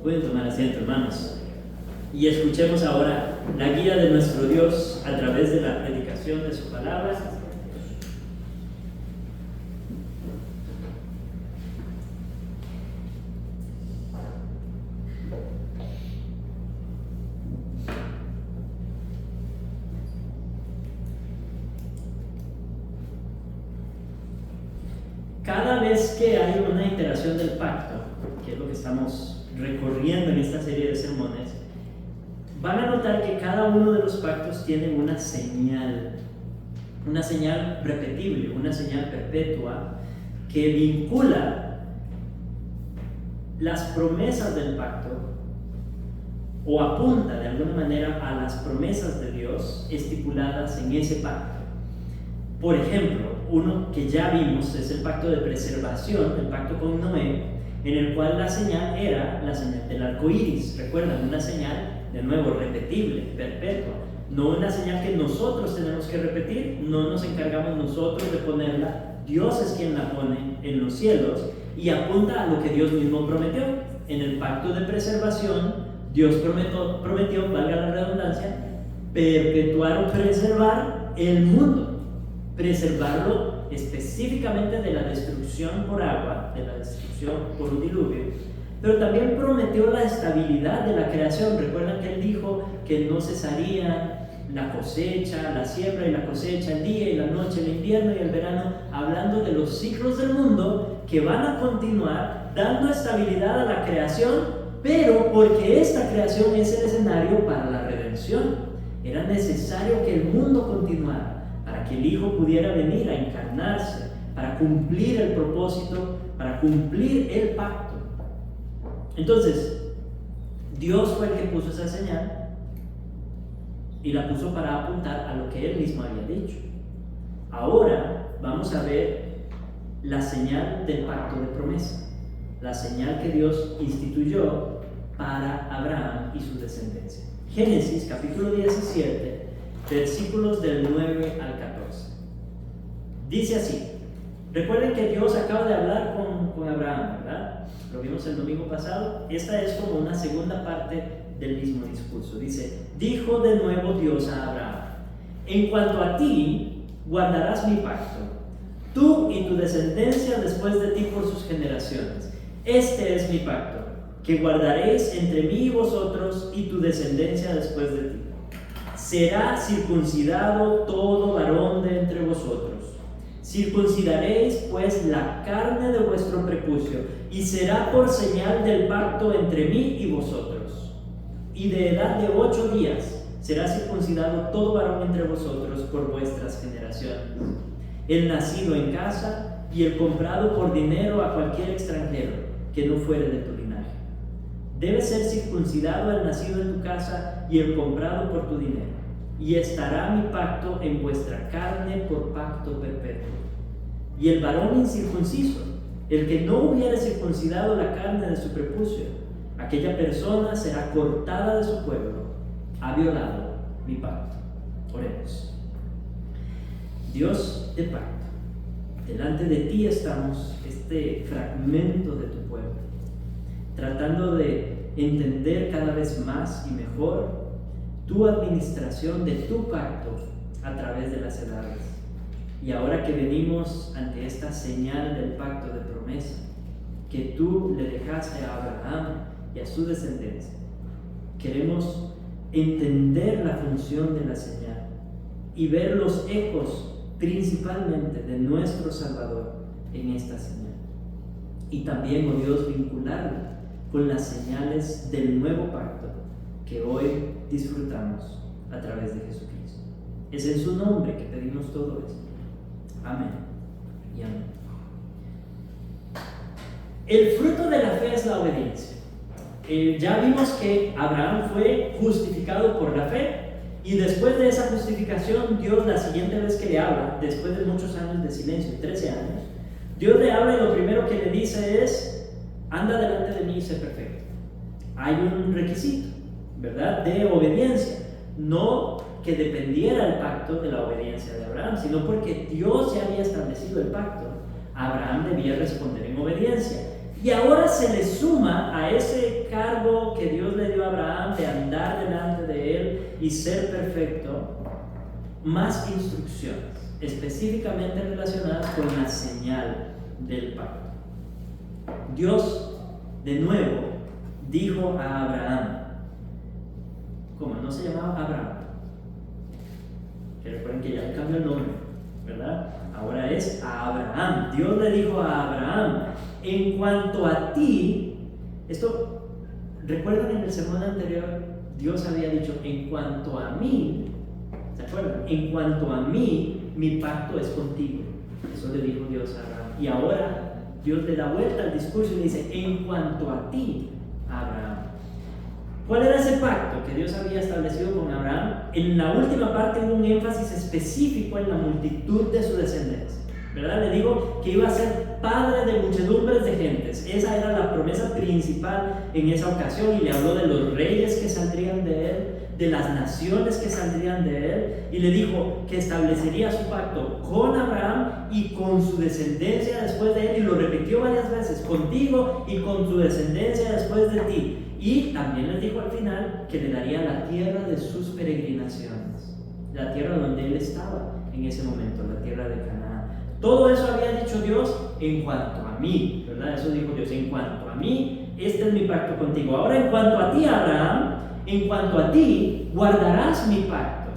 Pueden tomar asiento, hermanos, y escuchemos ahora la guía de nuestro Dios a través de la predicación de su palabra. Cada vez que hay una iteración del pacto, que es lo que estamos recorriendo en esta serie de sermones, van a notar que cada uno de los pactos tiene una señal repetible, una señal perpetua que vincula las promesas del pacto, o apunta de alguna manera a las promesas de Dios estipuladas en ese pacto. Por ejemplo, uno que ya vimos es el pacto de preservación, el pacto con Noé, en el cual la señal era la señal del arco iris. Recuerdan, una señal, de nuevo, repetible, perpetua. No una señal que nosotros tenemos que repetir, no nos encargamos nosotros de ponerla. Dios es quien la pone en los cielos y apunta a lo que Dios mismo prometió. En el pacto de preservación, Dios prometió, valga la redundancia, perpetuar o preservar el mundo, preservarlo específicamente de la destrucción por agua, de la destrucción por un diluvio, pero también prometió la estabilidad de la creación. Recuerdan que Él dijo que no cesaría la cosecha, la siembra y la cosecha, el día y la noche, el invierno y el verano, hablando de los ciclos del mundo que van a continuar dando estabilidad a la creación, pero porque esta creación es el escenario para la redención. Era necesario que el mundo continuara para que el Hijo pudiera venir a encarnarse, para cumplir el propósito, para cumplir el pacto. Entonces, Dios fue el que puso esa señal y la puso para apuntar a lo que Él mismo había dicho. Ahora vamos a ver la señal del pacto de promesa, la señal que Dios instituyó para Abraham y su descendencia. Génesis capítulo 17, versículos del 9 al 14. Dice así. Recuerden que Dios acaba de hablar con Abraham, ¿verdad? Lo vimos el domingo pasado. Esta es como una segunda parte del mismo discurso. Dice: dijo de nuevo Dios a Abraham: en cuanto a ti, guardarás mi pacto, tú y tu descendencia después de ti por sus generaciones. Este es mi pacto, que guardaréis entre mí y vosotros y tu descendencia después de ti. Será circuncidado todo varón de entre vosotros. Circuncidaréis pues la carne de vuestro prepucio, y será por señal del pacto entre mí y vosotros. Y de edad de 8 días será circuncidado todo varón entre vosotros por vuestras generaciones. El nacido en casa y el comprado por dinero a cualquier extranjero que no fuere de tu linaje. Debe ser circuncidado el nacido en tu casa y el comprado por tu dinero. Y estará mi pacto en vuestra carne por pacto perpetuo. Y el varón incircunciso, el que no hubiere circuncidado la carne de su prepucio, aquella persona será cortada de su pueblo, ha violado mi pacto. Oremos. Dios de pacto, delante de ti estamos, este fragmento de tu pueblo, tratando de entender cada vez más y mejor tu administración de tu pacto a través de las edades. Y ahora que venimos ante esta señal del pacto de promesa que tú le dejaste a Abraham y a su descendencia, queremos entender la función de la señal y ver los ecos principalmente de nuestro Salvador en esta señal. Y también, oh Dios, vincularla con las señales del nuevo pacto que hoy disfrutamos a través de Jesucristo. Es en su nombre que pedimos todo esto. Amén y amén. El fruto de la fe es la obediencia. Ya vimos que Abraham fue justificado por la fe, y después de esa justificación, Dios, la siguiente vez que le habla, después de muchos años de silencio, 13 años, Dios le habla y lo primero que le dice es: anda delante de mí y sé perfecto. Hay un requisito, ¿verdad?, de obediencia. No que dependiera el pacto de la obediencia de Abraham, sino porque Dios ya había establecido el pacto. Abraham debía responder en obediencia. Y ahora se le suma a ese cargo que Dios le dio a Abraham de andar delante de él y ser perfecto, más instrucciones, específicamente relacionadas con la señal del pacto. Dios, de nuevo, dijo a Abraham, ¿cómo? No se llamaba Abraham, que recuerden que ya le cambió el nombre, ¿verdad? Ahora es a Abraham. Dios le dijo a Abraham: en cuanto a ti, esto, recuerdan en el sermón anterior, Dios había dicho: en cuanto a mí, ¿se acuerdan? En cuanto a mí, mi pacto es contigo. Eso le dijo Dios a Abraham. Y ahora Dios le da vuelta al discurso y le dice, en cuanto a ti, Abraham. ¿Cuál era ese pacto que Dios había establecido con Abraham? En la última parte hubo un énfasis específico en la multitud de su descendencia, ¿verdad? Le digo que iba a ser padre de muchedumbres de gentes. Esa era la promesa principal en esa ocasión, y le habló de los reyes que saldrían de él, de las naciones que saldrían de él, y le dijo que establecería su pacto con Abraham y con su descendencia después de él, y lo repitió varias veces, contigo y con tu descendencia después de ti. Y también les dijo al final que le daría la tierra de sus peregrinaciones, la tierra donde él estaba en ese momento, la tierra de Canaán. Todo eso había dicho Dios en cuanto a mí, ¿verdad? Eso dijo Dios, en cuanto a mí, este es mi pacto contigo. Ahora, en cuanto a ti, Abraham, en cuanto a ti, guardarás mi pacto.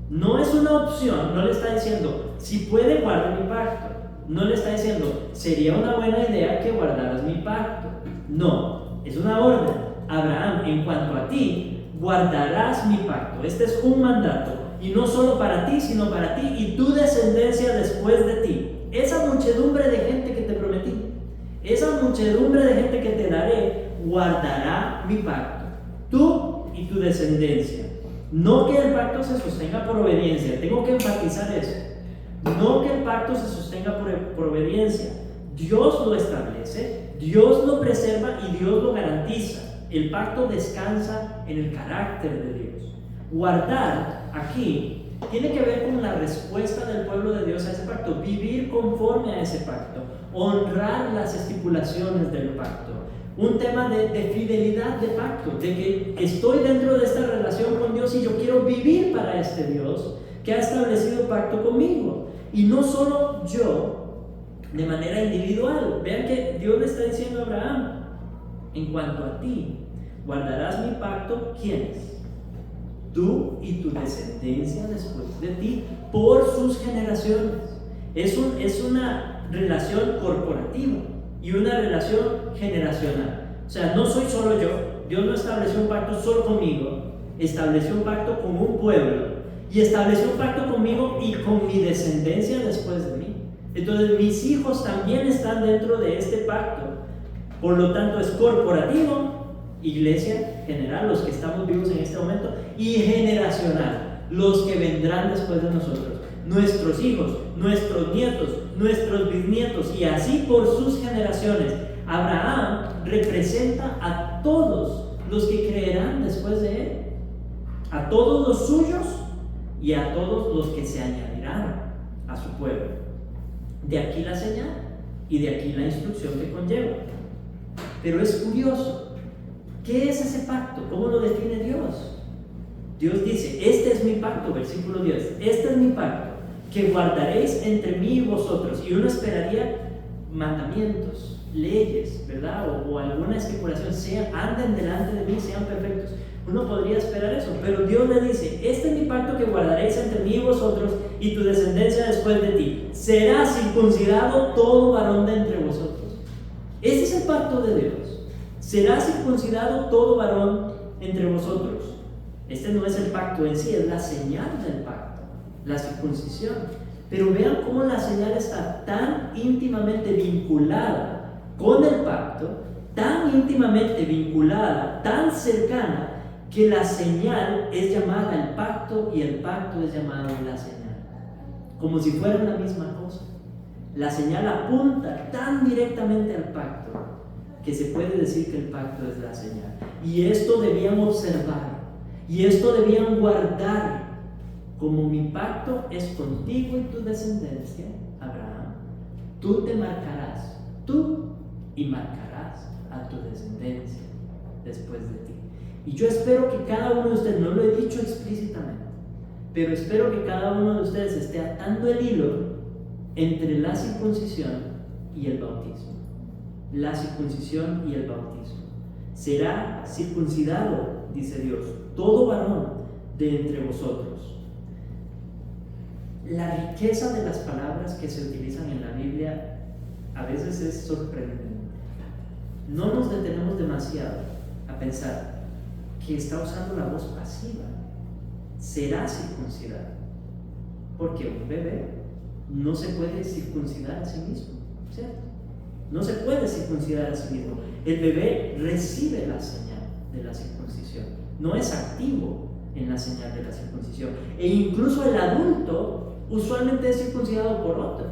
No es una opción, no le está diciendo, si puede, guarde mi pacto. No le está diciendo, sería una buena idea que guardaras mi pacto. No. Es una orden. Abraham, en cuanto a ti, guardarás mi pacto. Este es un mandato, y no solo para ti, sino para ti y tu descendencia después de ti. Esa muchedumbre de gente que te prometí, esa muchedumbre de gente que te daré, guardará mi pacto. Tú y tu descendencia. No que el pacto se sostenga por obediencia. Tengo que enfatizar eso. No que el pacto se sostenga por obediencia. Dios lo establece, Dios lo preserva y Dios lo garantiza. El pacto descansa en el carácter de Dios. Guardar aquí tiene que ver con la respuesta del pueblo de Dios a ese pacto, vivir conforme a ese pacto, honrar las estipulaciones del pacto. Un tema de fidelidad de pacto, de que estoy dentro de esta relación con Dios y yo quiero vivir para este Dios que ha establecido pacto conmigo. Y no solo yo, de manera individual. Vean que Dios le está diciendo a Abraham, en cuanto a ti, guardarás mi pacto. ¿Quiénes? Tú y tu descendencia después de ti, por sus generaciones. Es una relación corporativa y una relación generacional. O sea, no soy solo yo. Dios no estableció un pacto solo conmigo, estableció un pacto con un pueblo, y estableció un pacto conmigo y con mi descendencia después de mí. Entonces mis hijos también están dentro de este pacto. Por lo tanto es corporativo, iglesia general, los que estamos vivos en este momento, y generacional, los que vendrán después de nosotros, nuestros hijos, nuestros nietos, nuestros bisnietos, y así por sus generaciones. Abraham representa a todos los que creerán después de él, a todos los suyos y a todos los que se añadirán a su pueblo. De aquí la señal y de aquí la instrucción que conlleva. Pero es curioso, ¿qué es ese pacto? ¿Cómo lo define Dios? Dios dice, este es mi pacto, versículo 10, este es mi pacto, que guardaréis entre mí y vosotros. Y uno esperaría mandamientos, leyes, ¿verdad? O alguna estipulación, anden delante de mí, sean perfectos. Uno podría esperar eso, pero Dios le dice, este es mi pacto que guardaréis entre mí y vosotros y tu descendencia después de ti. Será circuncidado todo varón de entre vosotros. Este es el pacto de Dios. Será circuncidado todo varón entre vosotros. Este no es el pacto en sí, es la señal del pacto, la circuncisión. Pero vean cómo la señal está tan íntimamente vinculada con el pacto, tan íntimamente vinculada, tan cercana, que la señal es llamada el pacto y el pacto es llamado la señal, como si fueran la misma cosa. La señal apunta tan directamente al pacto que se puede decir que el pacto es la señal. Y esto debían observar, y esto debían guardar, como mi pacto es contigo y tu descendencia, Abraham, tú te marcarás, tú y marcarás a tu descendencia después de ti. Y yo espero que cada uno de ustedes, no lo he dicho explícitamente, pero espero que cada uno de ustedes esté atando el hilo entre la circuncisión y el bautismo. La circuncisión y el bautismo. Será circuncidado, dice Dios, todo varón de entre vosotros. La riqueza de las palabras que se utilizan en la Biblia a veces es sorprendente. No nos detenemos demasiado a pensar que está usando la voz pasiva. Será circuncidado, porque un bebé no se puede circuncidar a sí mismo. ¿cierto? No se puede circuncidar a sí mismo. El bebé recibe la señal de la circuncisión, no es activo en la señal de la circuncisión. E incluso el adulto usualmente es circuncidado por otro.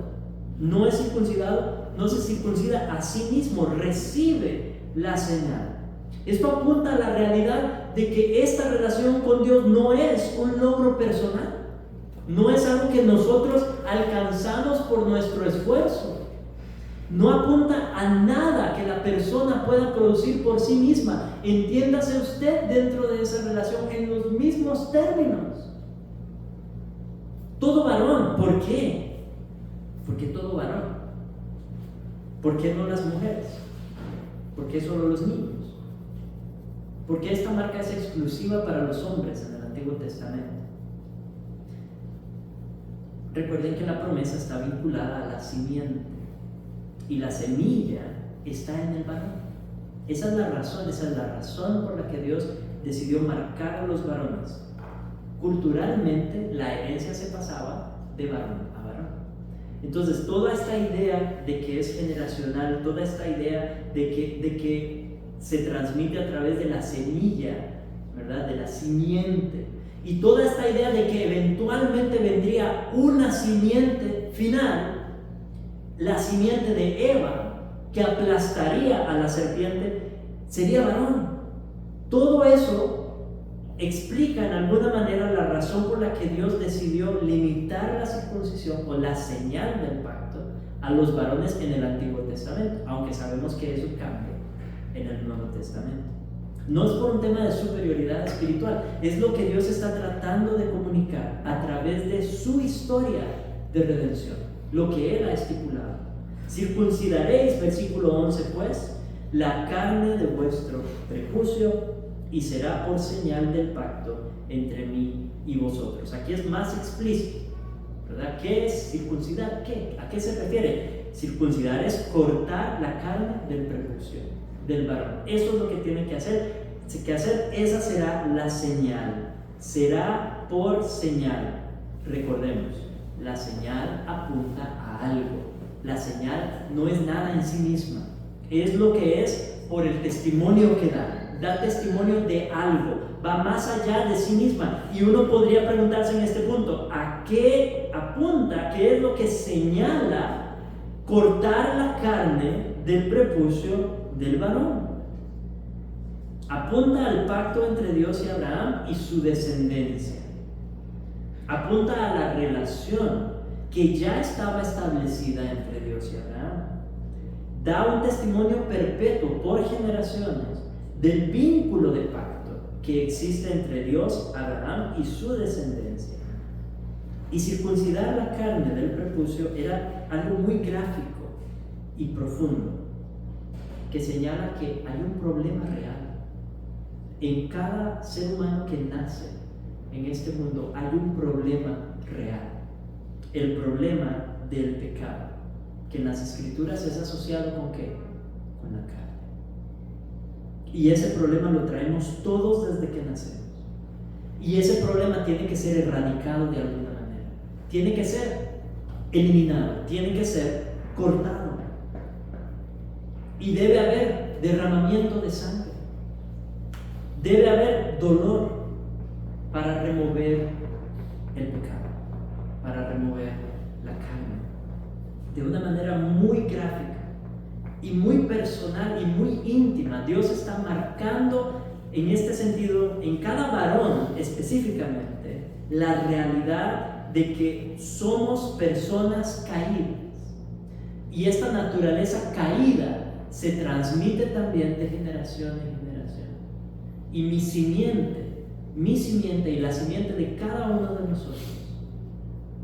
No es circuncidado, no se circuncida a sí mismo, recibe la señal. Esto apunta a la realidad de que esta relación con Dios no es un logro personal, no es algo que nosotros alcanzamos por nuestro esfuerzo. No apunta a nada que la persona pueda producir por sí misma. Entiéndase usted dentro de esa relación en los mismos términos. Todo varón, ¿por qué? Porque todo varón. ¿Por qué no las mujeres? ¿Por qué solo los niños? ¿Por qué esta marca es exclusiva para los hombres en el Antiguo Testamento? Recuerden que la promesa está vinculada a la simiente y la semilla está en el varón. Esa es la razón por la que Dios decidió marcar a los varones. Culturalmente la herencia se pasaba de varón a varón. Entonces toda esta idea de que es generacional, toda esta idea de que se transmite a través de la semilla, ¿verdad? De la simiente, y toda esta idea de que eventualmente vendría una simiente final, la simiente de Eva, que aplastaría a la serpiente, sería varón. Todo eso explica en alguna manera la razón por la que Dios decidió limitar la circuncisión o la señal del pacto a los varones en el Antiguo Testamento, aunque sabemos que eso cambia en el Nuevo Testamento. No es por un tema de superioridad espiritual, es lo que Dios está tratando de comunicar a través de su historia de redención, lo que Él ha estipulado. Circuncidaréis, versículo 11, pues, la carne de vuestro prepucio, y será por señal del pacto entre mí y vosotros. Aquí es más explícito, ¿verdad? ¿Qué es circuncidar? ¿A qué se refiere? Circuncidar es cortar la carne del prepucio del varón. Eso es lo que tiene que hacer. Esa será la señal. Será por señal. Recordemos, la señal apunta a algo. La señal no es nada en sí misma. Es lo que es por el testimonio que da. Da testimonio de algo. Va más allá de sí misma. Y uno podría preguntarse en este punto, ¿a qué apunta? ¿Qué es lo que señala cortar la carne del prepucio del varón? Apunta al pacto entre Dios y Abraham y su descendencia. Apunta a la relación que ya estaba establecida entre Dios y Abraham. Da un testimonio perpetuo por generaciones del vínculo de pacto que existe entre Dios, Abraham y su descendencia. Y circuncidar la carne del prepucio era algo muy gráfico y profundo, que señala que hay un problema real. En cada ser humano que nace en este mundo hay un problema real. El problema del pecado, que en las Escrituras es asociado ¿con qué? Con la carne. Y ese problema lo traemos todos desde que nacemos. Y ese problema tiene que ser erradicado de alguna manera. Tiene que ser eliminado, tiene que ser cortado. Y debe haber derramamiento de sangre. Debe haber dolor para remover el pecado, para remover la carne. De una manera muy gráfica y muy personal y muy íntima, Dios está marcando en este sentido, en cada varón específicamente, la realidad de que somos personas caídas. Y esta naturaleza caída se transmite también de generación en generación. Y mi simiente y la simiente de cada uno de nosotros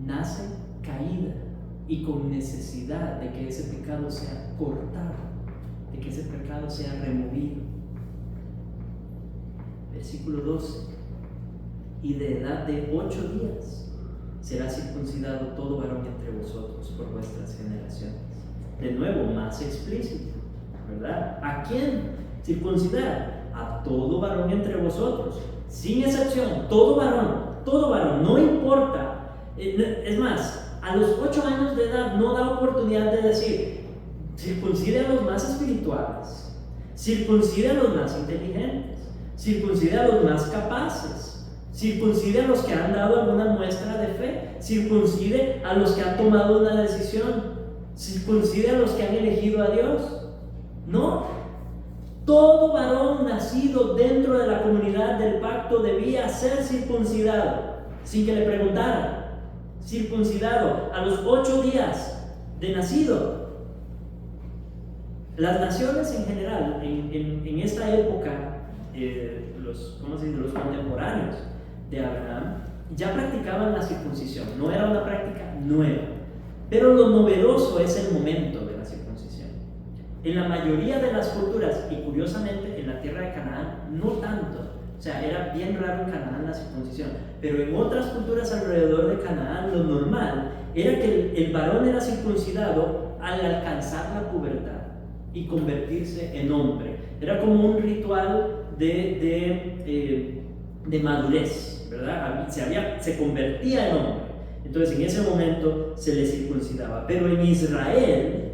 nace caída y con necesidad de que ese pecado sea cortado, de que ese pecado sea removido. Versículo 12: y de edad de 8 días será circuncidado todo varón entre vosotros por vuestras generaciones. De nuevo, más explícito, ¿verdad? ¿A quién circuncidar? A todo varón entre vosotros, sin excepción. Todo varón, no importa. Es más, a los 8 años de edad no da oportunidad de decir, circuncide a los más espirituales, circuncide a los más inteligentes, circuncide a los más capaces, circuncide a los que han dado alguna muestra de fe, circuncide a los que han tomado una decisión, circuncide a los que han elegido a Dios. No, todo varón nacido dentro de la comunidad del pacto debía ser circuncidado, sin que le preguntaran. Circuncidado a los 8 días de nacido. Las naciones en general, en esta época, los contemporáneos de Abraham ya practicaban la circuncisión. No era una práctica nueva, pero lo novedoso es el momento de la circuncisión. En la mayoría de las culturas, y curiosamente en la tierra de Canaán, no tanto. O sea, era bien raro en Canaán la circuncisión, pero en otras culturas alrededor de Canaán lo normal era que el varón era circuncidado al alcanzar la pubertad y convertirse en hombre. Era como un ritual de madurez, ¿verdad? Se convertía en hombre. Entonces en ese momento se le circuncidaba. Pero en Israel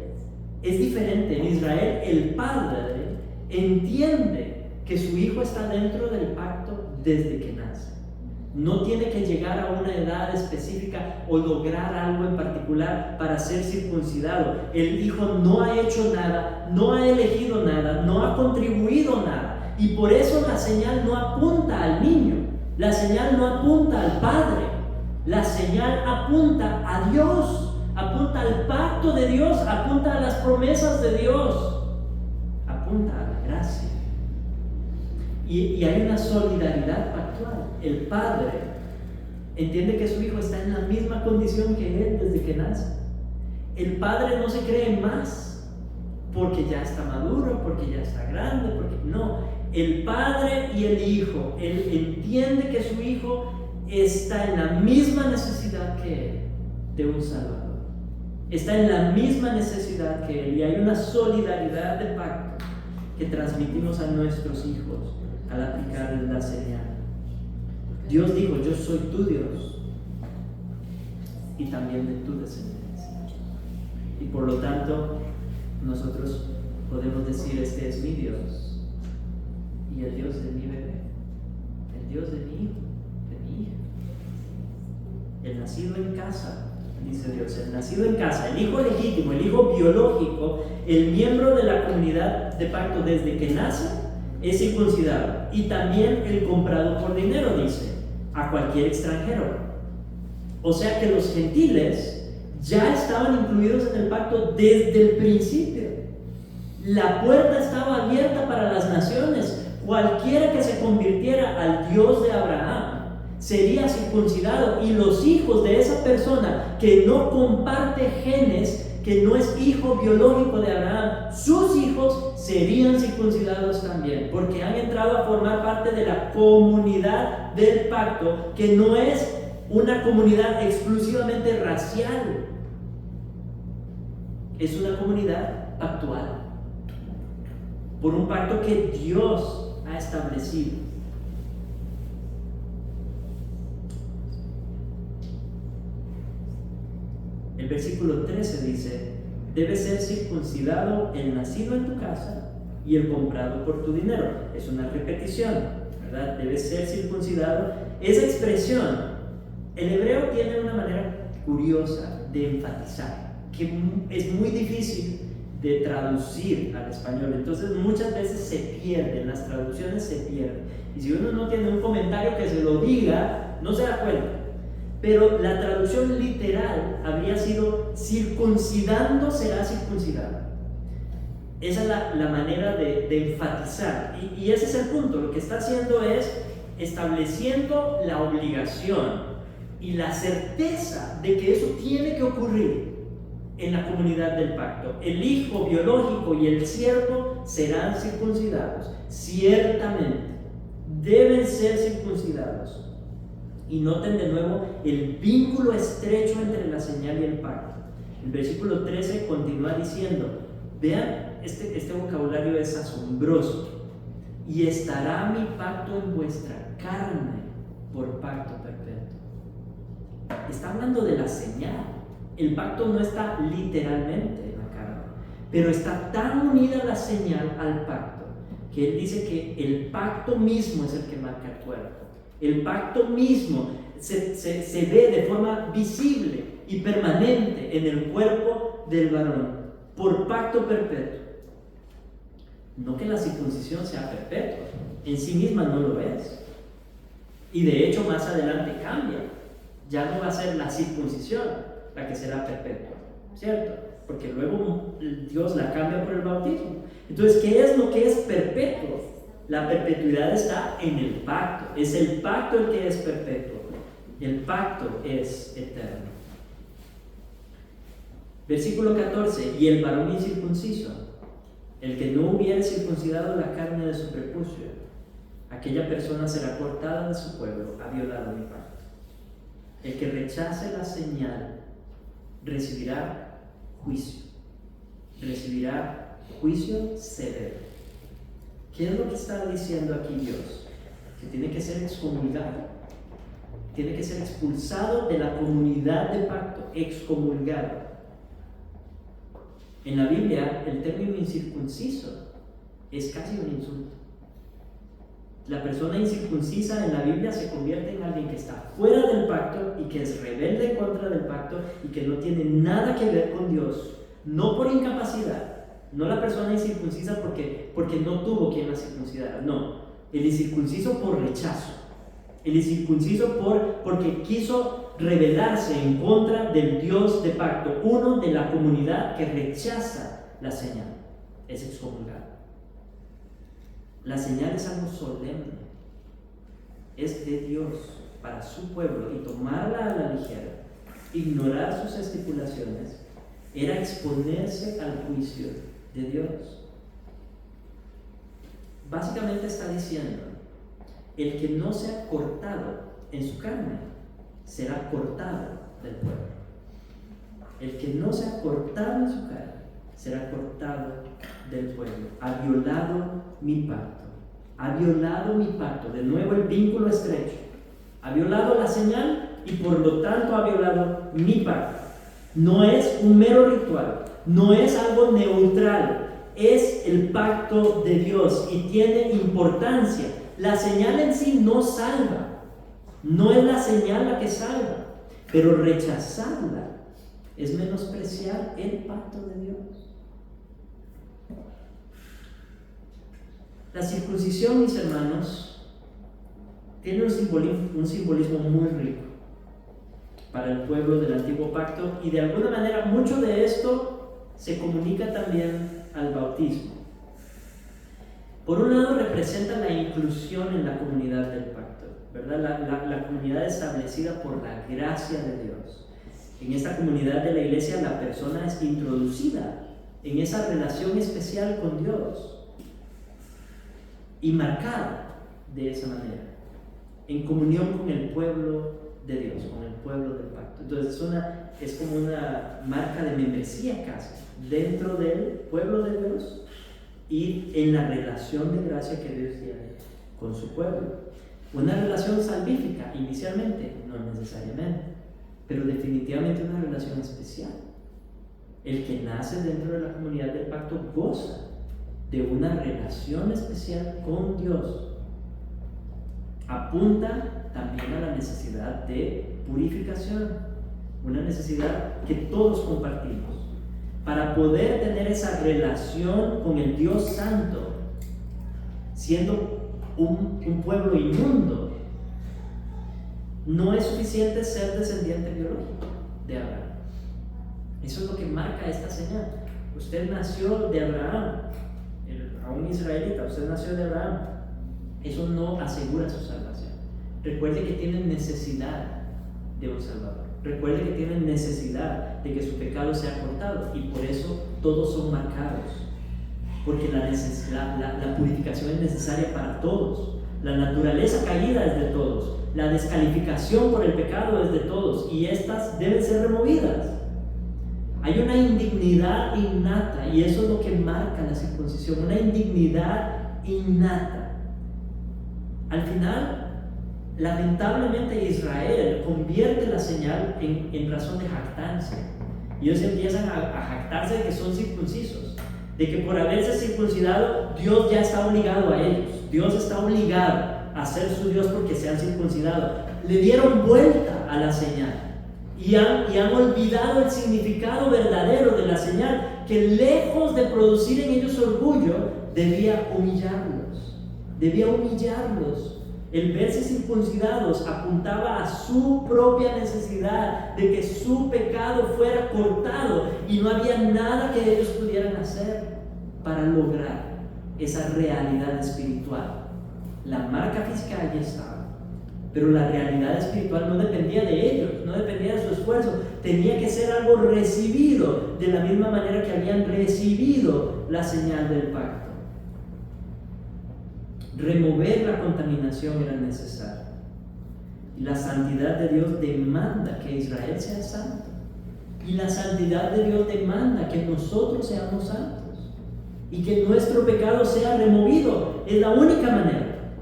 es diferente. En Israel el padre entiende que su hijo está dentro del pacto desde que nace. No tiene que llegar a una edad específica o lograr algo en particular para ser circuncidado. El hijo no ha hecho nada, no ha elegido nada, no ha contribuido nada. Y por eso la señal no apunta al niño, la señal no apunta al padre, la señal apunta a Dios, apunta al pacto de Dios, apunta a las promesas de Dios, apunta a la gracia. Y hay una solidaridad pactual. El padre entiende que su hijo está en la misma condición que él desde que nace. El padre no se cree más porque ya está maduro, porque ya está grande, porque no. El padre y el hijo, él entiende que su hijo está en la misma necesidad que él de un Salvador. Está en la misma necesidad que él, y hay una solidaridad de pacto que transmitimos a nuestros hijos al aplicar la señal. Dios dijo: yo soy tu Dios y también de tu descendencia. Y por lo tanto nosotros podemos decir: este es mi Dios y el Dios de mi bebé, el Dios de mi hijo, de mi hija. El nacido en casa, dice Dios, el nacido en casa, el hijo legítimo, el hijo biológico, el miembro de la comunidad de pacto desde que nace, es circuncidado. Y también el comprado por dinero, dice, a cualquier extranjero. O sea que los gentiles ya estaban incluidos en el pacto desde el principio. La puerta estaba abierta para las naciones. Cualquiera que se convirtiera al Dios de Abraham sería circuncidado, y los hijos de esa persona que no comparte genes, que no es hijo biológico de Abraham, sus hijos serían circuncidados también, porque han entrado a formar parte de la comunidad del pacto, que no es una comunidad exclusivamente racial, es una comunidad pactual, por un pacto que Dios ha establecido. El versículo 13 dice: debe ser circuncidado el nacido en tu casa y el comprado por tu dinero. Es una repetición, ¿verdad? Debe ser circuncidado. Esa expresión, el hebreo tiene una manera curiosa de enfatizar, que es muy difícil de traducir al español. Entonces muchas veces se pierden, las traducciones se pierden. Y si uno no tiene un comentario que se lo diga, no se da cuenta. Pero la traducción literal habría sido: circuncidando será circuncidado. Esa es la manera de enfatizar, y ese es el punto. Lo que está haciendo es estableciendo la obligación y la certeza de que eso tiene que ocurrir en la comunidad del pacto. El hijo biológico y el siervo serán circuncidados, ciertamente deben ser circuncidados. Y noten de nuevo el vínculo estrecho entre la señal y el pacto. El versículo 13 continúa diciendo, vean, este vocabulario es asombroso: y estará mi pacto en vuestra carne por pacto perpetuo. Está hablando de la señal. El pacto no está literalmente en la carne, pero está tan unida la señal al pacto que él dice que el pacto mismo es el que marca el cuerpo. El pacto mismo se ve de forma visible y permanente en el cuerpo del varón por pacto perpetuo. No que la circuncisión sea perpetua, en sí misma no lo es. Y de hecho más adelante cambia. Ya no va a ser la circuncisión la que será perpetua, ¿cierto? Porque luego Dios la cambia por el bautismo. Entonces, ¿qué es lo que es perpetuo? La perpetuidad está en el pacto. Es el pacto el que es perpetuo. El pacto es eterno. Versículo 14. Y el varón incircunciso, el que no hubiere circuncidado la carne de su prepucio, aquella persona será cortada de su pueblo, ha violado mi pacto. El que rechace la señal recibirá juicio. Recibirá juicio severo. ¿Qué es lo que está diciendo aquí Dios? Que tiene que ser excomulgado. Tiene que ser expulsado de la comunidad de pacto. Excomulgado. En la Biblia, el término incircunciso es casi un insulto. La persona incircuncisa en la Biblia se convierte en alguien que está fuera del pacto y que es rebelde en contra del pacto y que no tiene nada que ver con Dios, no por incapacidad, no la persona incircuncisa porque no tuvo quien la circuncidara, no, el incircunciso por rechazo, el incircunciso porque quiso rebelarse en contra del Dios de pacto, uno de la comunidad que rechaza la señal, es excomulgado. La señal es algo solemne, es de Dios para su pueblo y tomarla a la ligera, ignorar sus estipulaciones, era exponerse al juicio de Dios. Básicamente está diciendo, el que no sea cortado en su carne será cortado del pueblo. El que no sea cortado en su carne será cortado del pueblo. Ha violado mi pacto. Ha violado mi pacto. De nuevo el vínculo estrecho. Ha violado la señal y por lo tanto ha violado mi pacto. No es un mero ritual. No es algo neutral. Es el pacto de Dios y tiene importancia. La señal en sí no salva. No es la señal la que salva. Pero rechazarla es menospreciar el pacto de Dios. La circuncisión, mis hermanos, tiene un simbolismo muy rico para el pueblo del antiguo pacto y de alguna manera mucho de esto se comunica también al bautismo. Por un lado representa la inclusión en la comunidad del pacto, ¿verdad? La comunidad establecida por la gracia de Dios. En esta comunidad de la iglesia la persona es introducida en esa relación especial con Dios y marcada de esa manera, en comunión con el pueblo de Dios, con el pueblo del pacto. Entonces es como una marca de membresía casi dentro del pueblo de Dios y en la relación de gracia que Dios tiene con su pueblo. Una relación salvífica inicialmente, no necesariamente, pero definitivamente una relación especial. El que nace dentro de la comunidad del pacto goza de una relación especial con Dios. Apunta también a la necesidad de purificación, una necesidad que todos compartimos para poder tener esa relación con el Dios Santo, siendo un pueblo inmundo. No es suficiente ser descendiente biológico de Abraham. Eso es lo que marca esta señal. Usted nació de Abraham, a un israelita, usted nació de Abraham. Eso no asegura su salvación. Recuerde que tienen necesidad de un Salvador. Recuerde que tienen necesidad de que su pecado sea cortado y por eso todos son marcados. Porque la purificación es necesaria para todos. La naturaleza caída es de todos. La descalificación por el pecado es de todos y estas deben ser removidas. Hay una indignidad innata y eso es lo que marca la circuncisión, una indignidad innata. Al final, lamentablemente Israel convierte la señal en razón de jactancia. Y ellos empiezan a jactarse de que son circuncisos. de que por haberse circuncidado, Dios ya está obligado a ellos. Dios está obligado a ser su Dios porque se han circuncidado. Le dieron vuelta a la señal y han olvidado el significado verdadero de la señal, que lejos de producir en ellos orgullo, debía humillarlos. El verse circuncidados apuntaba a su propia necesidad de que su pecado fuera cortado, y no había nada que ellos pudieran hacer para lograr esa realidad espiritual. La marca fiscal ya estaba, pero la realidad espiritual no dependía de ellos, no dependía de su esfuerzo. Tenía que ser algo recibido de la misma manera que habían recibido la señal del pacto. Remover la contaminación era necesario. Y la santidad de Dios demanda que Israel sea santo. Y la santidad de Dios demanda que nosotros seamos santos. Y que nuestro pecado sea removido. Es la única manera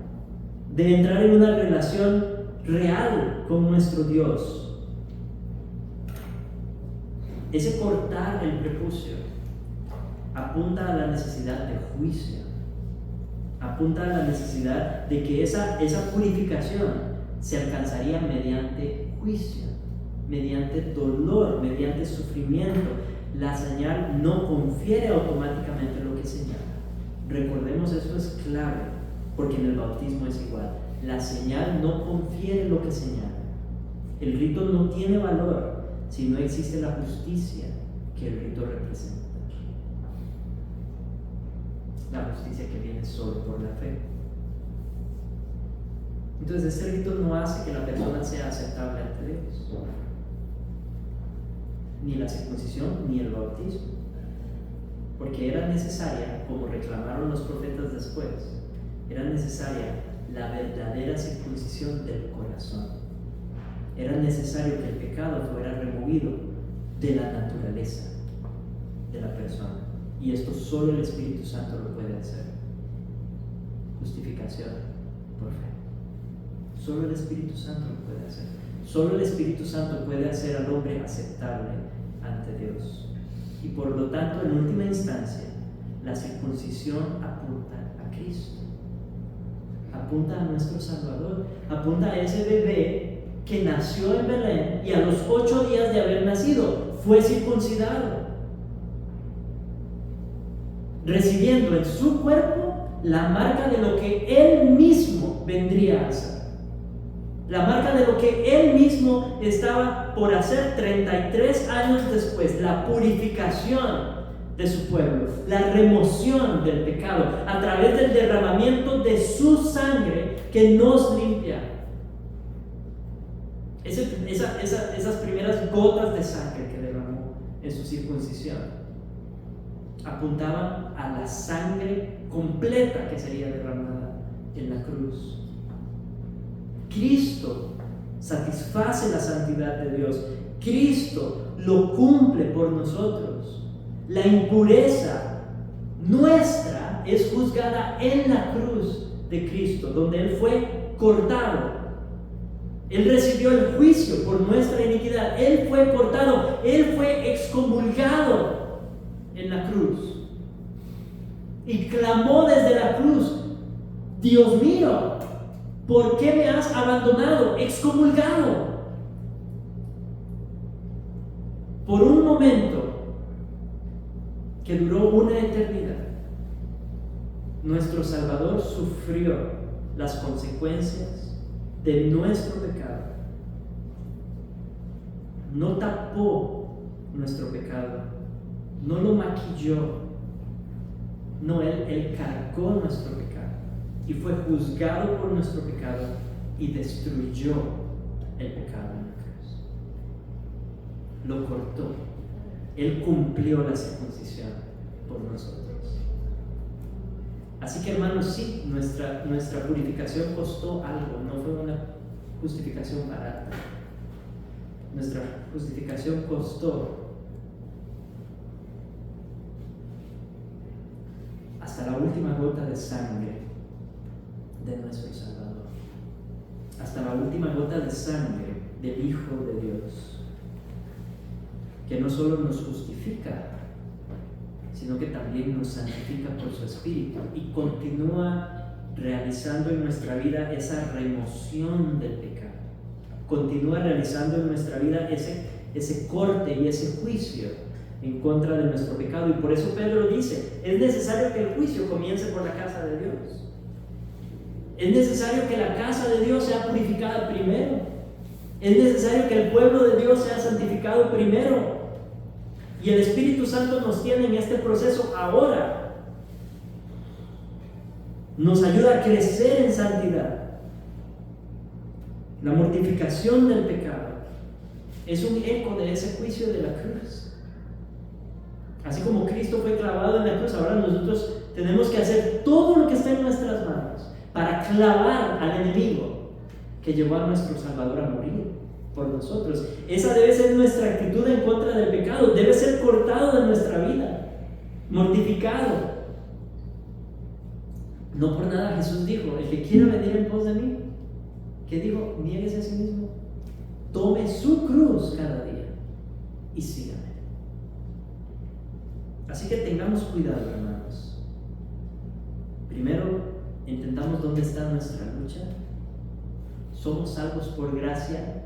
de entrar en una relación real con nuestro Dios. Ese cortar el prepucio apunta a la necesidad de juicio. Apunta a la necesidad de que esa purificación se alcanzaría mediante juicio, mediante dolor, mediante sufrimiento. La señal no confiere automáticamente lo que señala. Recordemos, esto es clave, porque en el bautismo es igual. La señal no confiere lo que señala. El rito no tiene valor si no existe la justicia que el rito representa. La justicia que viene solo por la fe. Entonces, este rito no hace que la persona sea aceptable ante Dios. Ni la circuncisión ni el bautismo. Porque era necesaria, como reclamaron los profetas después, era necesaria la verdadera circuncisión del corazón. Era necesario que el pecado fuera removido de la naturaleza de la persona. Y esto solo el Espíritu Santo lo puede hacer. Justificación por fe. Solo el Espíritu Santo lo puede hacer. Solo el Espíritu Santo puede hacer al hombre aceptable ante Dios. Y por lo tanto, en última instancia, la circuncisión apunta a Cristo. Apunta a nuestro Salvador. Apunta a ese bebé que nació en Belén y a los 8 días de haber nacido fue circuncidado, recibiendo en su cuerpo la marca de lo que él mismo vendría a hacer. La marca de lo que él mismo estaba por hacer 33 años después, la purificación de su pueblo, la remoción del pecado a través del derramamiento de su sangre que nos limpia. Esas primeras gotas de sangre que derramó en su circuncisión apuntaban a la sangre completa que sería derramada en la cruz. Cristo satisface la santidad de Dios. Cristo lo cumple por nosotros. La impureza nuestra es juzgada en la cruz de Cristo, donde Él fue cortado. Él recibió el juicio por nuestra iniquidad. Él fue cortado. Él fue excomulgado en la cruz. Y clamó desde la cruz: Dios mío, ¿por qué me has abandonado? Excomulgado. Por un momento que duró una eternidad, nuestro Salvador sufrió las consecuencias de nuestro pecado. No tapó nuestro pecado, no lo maquilló, no, Él cargó nuestro pecado y fue juzgado por nuestro pecado y destruyó el pecado en la cruz. Lo cortó. Él cumplió la circuncisión por nosotros. Así que, hermanos, sí, nuestra purificación costó algo, no fue una justificación barata. Nuestra justificación costó hasta la última gota de sangre de nuestro Salvador, hasta la última gota de sangre del Hijo de Dios, que no solo nos justifica, sino que también nos santifica por su Espíritu y continúa realizando en nuestra vida esa remoción del pecado. Continúa realizando en nuestra vida ese corte y ese juicio en contra de nuestro pecado. Y por eso Pedro dice, es necesario que el juicio comience por la casa de Dios. Es necesario que la casa de Dios sea purificada primero. Es necesario que el pueblo de Dios sea santificado primero. Y el Espíritu Santo nos tiene en este proceso ahora. Nos ayuda a crecer en santidad. La mortificación del pecado es un eco de ese juicio de la cruz. Así como Cristo fue clavado en la cruz, ahora nosotros tenemos que hacer todo lo que está en nuestras manos para clavar al enemigo que llevó a nuestro Salvador a morir por nosotros. Esa debe ser nuestra actitud en contra del pecado. Debe ser cortado de nuestra vida, mortificado. No por nada Jesús dijo, el que quiera venir en pos de mí, ¿qué dijo? Niéguese a sí mismo, tome su cruz cada día y sígame. Así que tengamos cuidado, hermanos. Primero, entendamos dónde está nuestra lucha. Somos salvos por gracia,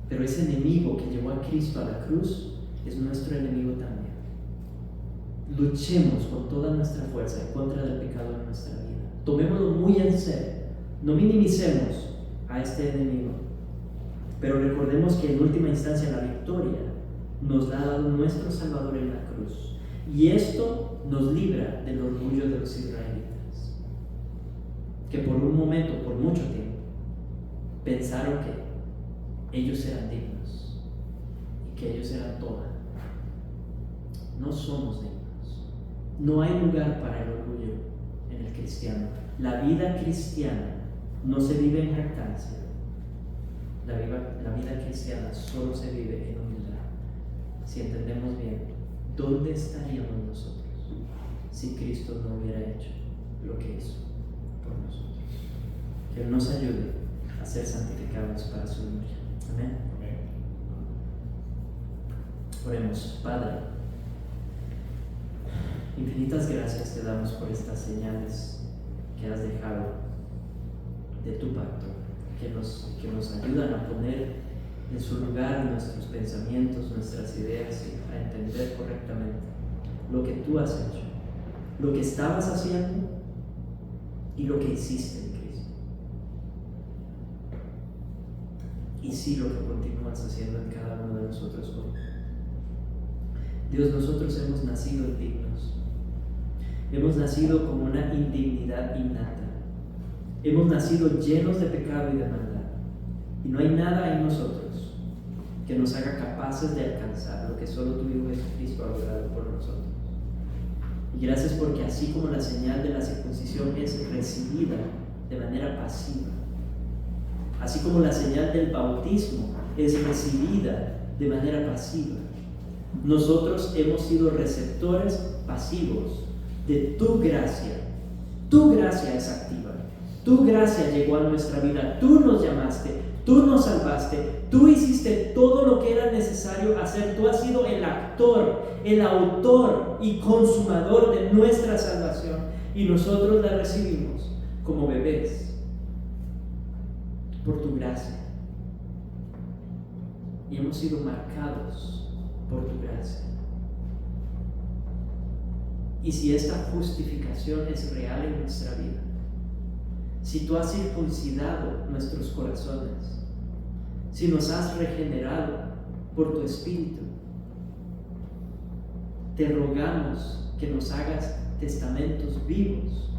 pero ese enemigo que llevó a Cristo a la cruz es nuestro enemigo también. Luchemos con toda nuestra fuerza en contra del pecado en nuestra vida. Tomémoslo muy en serio. No minimicemos a este enemigo, pero recordemos que en última instancia la victoria nos la ha dado nuestro Salvador en la cruz, y esto nos libra del orgullo de los israelitas, que por un momento, por mucho tiempo, pensaron que ellos eran dignos y que ellos eran todo. No somos dignos. No hay lugar para el orgullo en el cristiano. La vida cristiana no se vive en jactancia. La vida cristiana solo se vive en humildad. Si entendemos bien, ¿dónde estaríamos nosotros si Cristo no hubiera hecho lo que hizo por nosotros? Que Él nos ayude a ser santificados para su gloria. Amén. Oremos. Padre, infinitas gracias te damos por estas señales que has dejado de tu pacto, que nos ayudan a poner en su lugar nuestros pensamientos, nuestras ideas, y a entender correctamente lo que tú has hecho, lo que estabas haciendo y lo que hiciste en Cristo. Y sí, lo que continúas haciendo en cada uno de nosotros hoy. Dios, nosotros hemos nacido indignos. Hemos nacido con una indignidad innata. Hemos nacido llenos de pecado y de maldad. Y no hay nada en nosotros que nos haga capaces de alcanzar lo que solo tu Hijo Jesucristo ha logrado por nosotros. Y gracias porque así como la señal de la circuncisión es recibida de manera pasiva, así como la señal del bautismo es recibida de manera pasiva, nosotros hemos sido receptores pasivos de tu gracia. Tu gracia es activa. Tu gracia llegó a nuestra vida. Tú nos llamaste. Tú nos salvaste. Tú hiciste todo lo que era necesario hacer. Tú has sido el actor, el autor y consumador de nuestra salvación. Y nosotros la recibimos como bebés por tu gracia. Y hemos sido marcados por tu gracia. Y si esta justificación es real en nuestra vida, si tú has circuncidado nuestros corazones, si nos has regenerado por tu Espíritu, te rogamos que nos hagas testamentos vivos,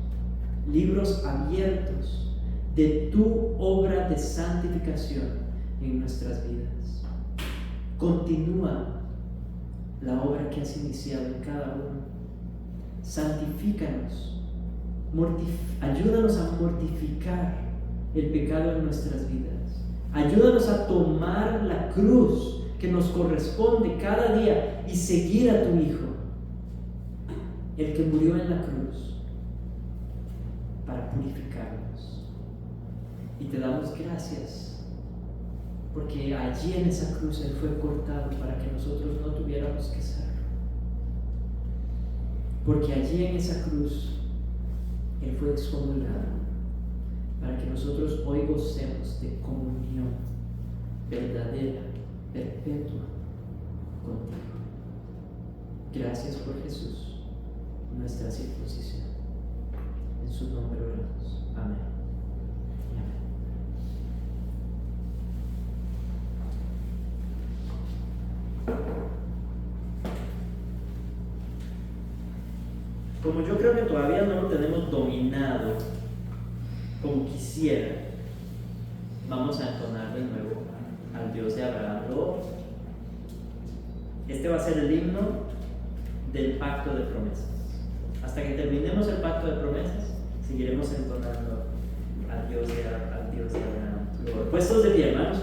libros abiertos de tu obra de santificación en nuestras vidas. Continúa la obra que has iniciado en cada uno. Santifícanos, ayúdanos a mortificar el pecado en nuestras vidas. Ayúdanos a tomar la cruz que nos corresponde cada día y seguir a tu Hijo, el que murió en la cruz para purificarnos. Y te damos gracias porque allí en esa cruz Él fue cortado para que nosotros no tuviéramos que ser. porque allí en esa cruz Él fue excomulgado, para que nosotros hoy gocemos de comunión verdadera, perpetua contigo. Gracias por Jesús, nuestra circuncisión. En su nombre oramos. Amén. Y amén. Como yo creo que todavía no lo tenemos dominado como quisiera, vamos a entonar de nuevo al Dios de Abraham. Este va a ser el himno del pacto de promesas. Hasta que terminemos el pacto de promesas, seguiremos entonando al Dios de Abraham. Puestos de pie, hermanos.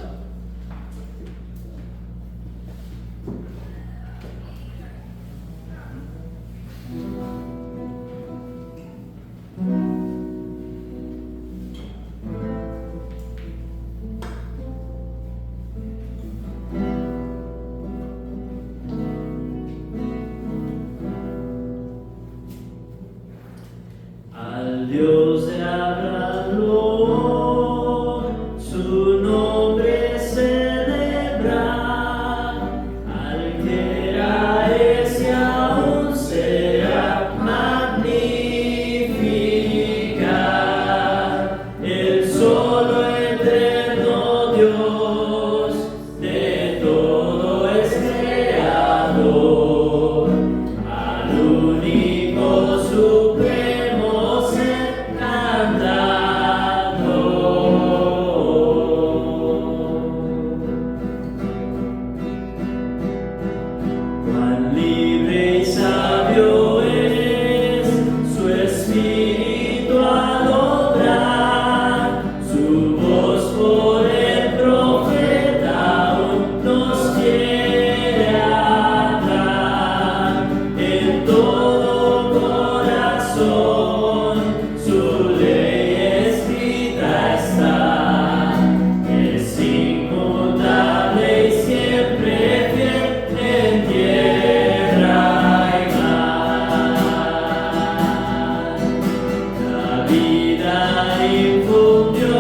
Al Dios de Abraham, su nombre celebrar, al que era, es y aún será, magnificar el solo eterno Dios, de todo es creador, al único supremo ser cantado. Cuán libre y sabio es su espíritu al obrar, su voz por el profeta aún nos quiere hablar. En todo corazón su ley escrita está, es inmutable y siempre fiel en tierra y mar. La vida infundió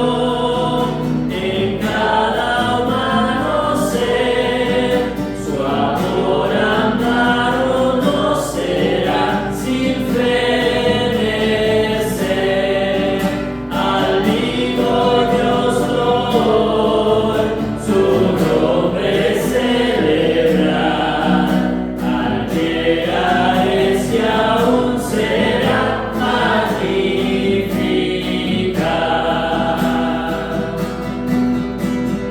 en cada humano ser, su amor amparo no será sin fenecer. Al vivo Dios Lord, su nombre celebrar, al que era, es y aún será, magnificar.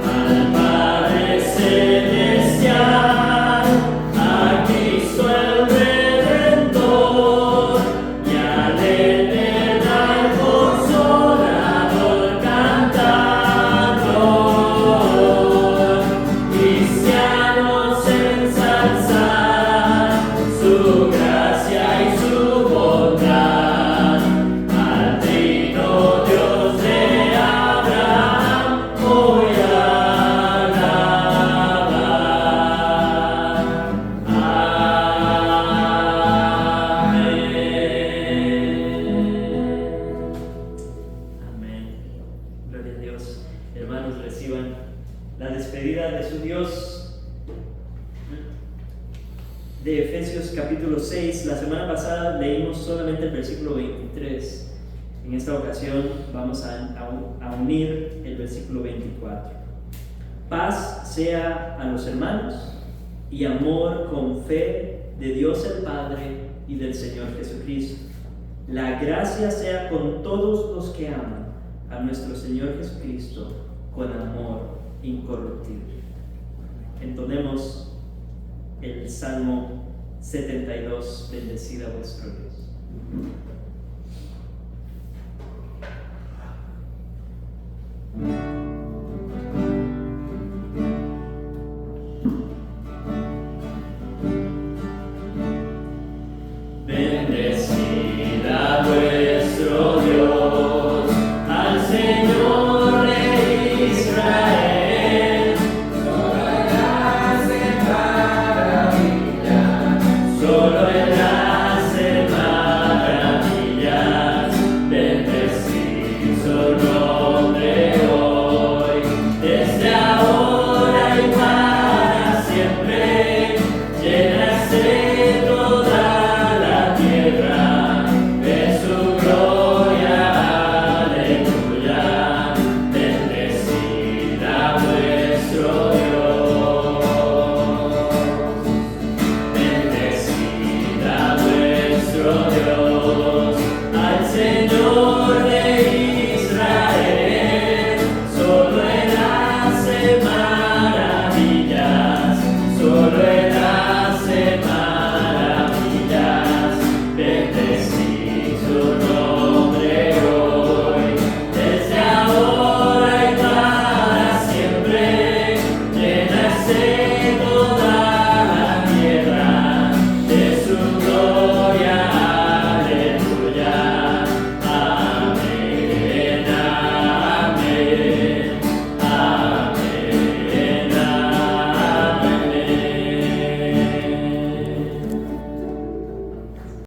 Al Padre celestial, a Cristo el Redentor, y al eternal Consolador cantador, cristianos ensalzar su gracia y su bondad, al Trino Dios de Abraham hoy alabar. Amén. Gloria a Dios. Hermanos, reciban la despedida de su Dios de Efesios capítulo 6. La semana pasada leímos solamente el versículo 23. En esta ocasión vamos a unir el versículo 24. Paz sea a los hermanos y amor con fe de Dios el Padre y del Señor Jesucristo. La gracia sea con todos los que aman a nuestro Señor Jesucristo con amor incorruptible. Entonemos el Salmo 72, bendecida vuestro Dios.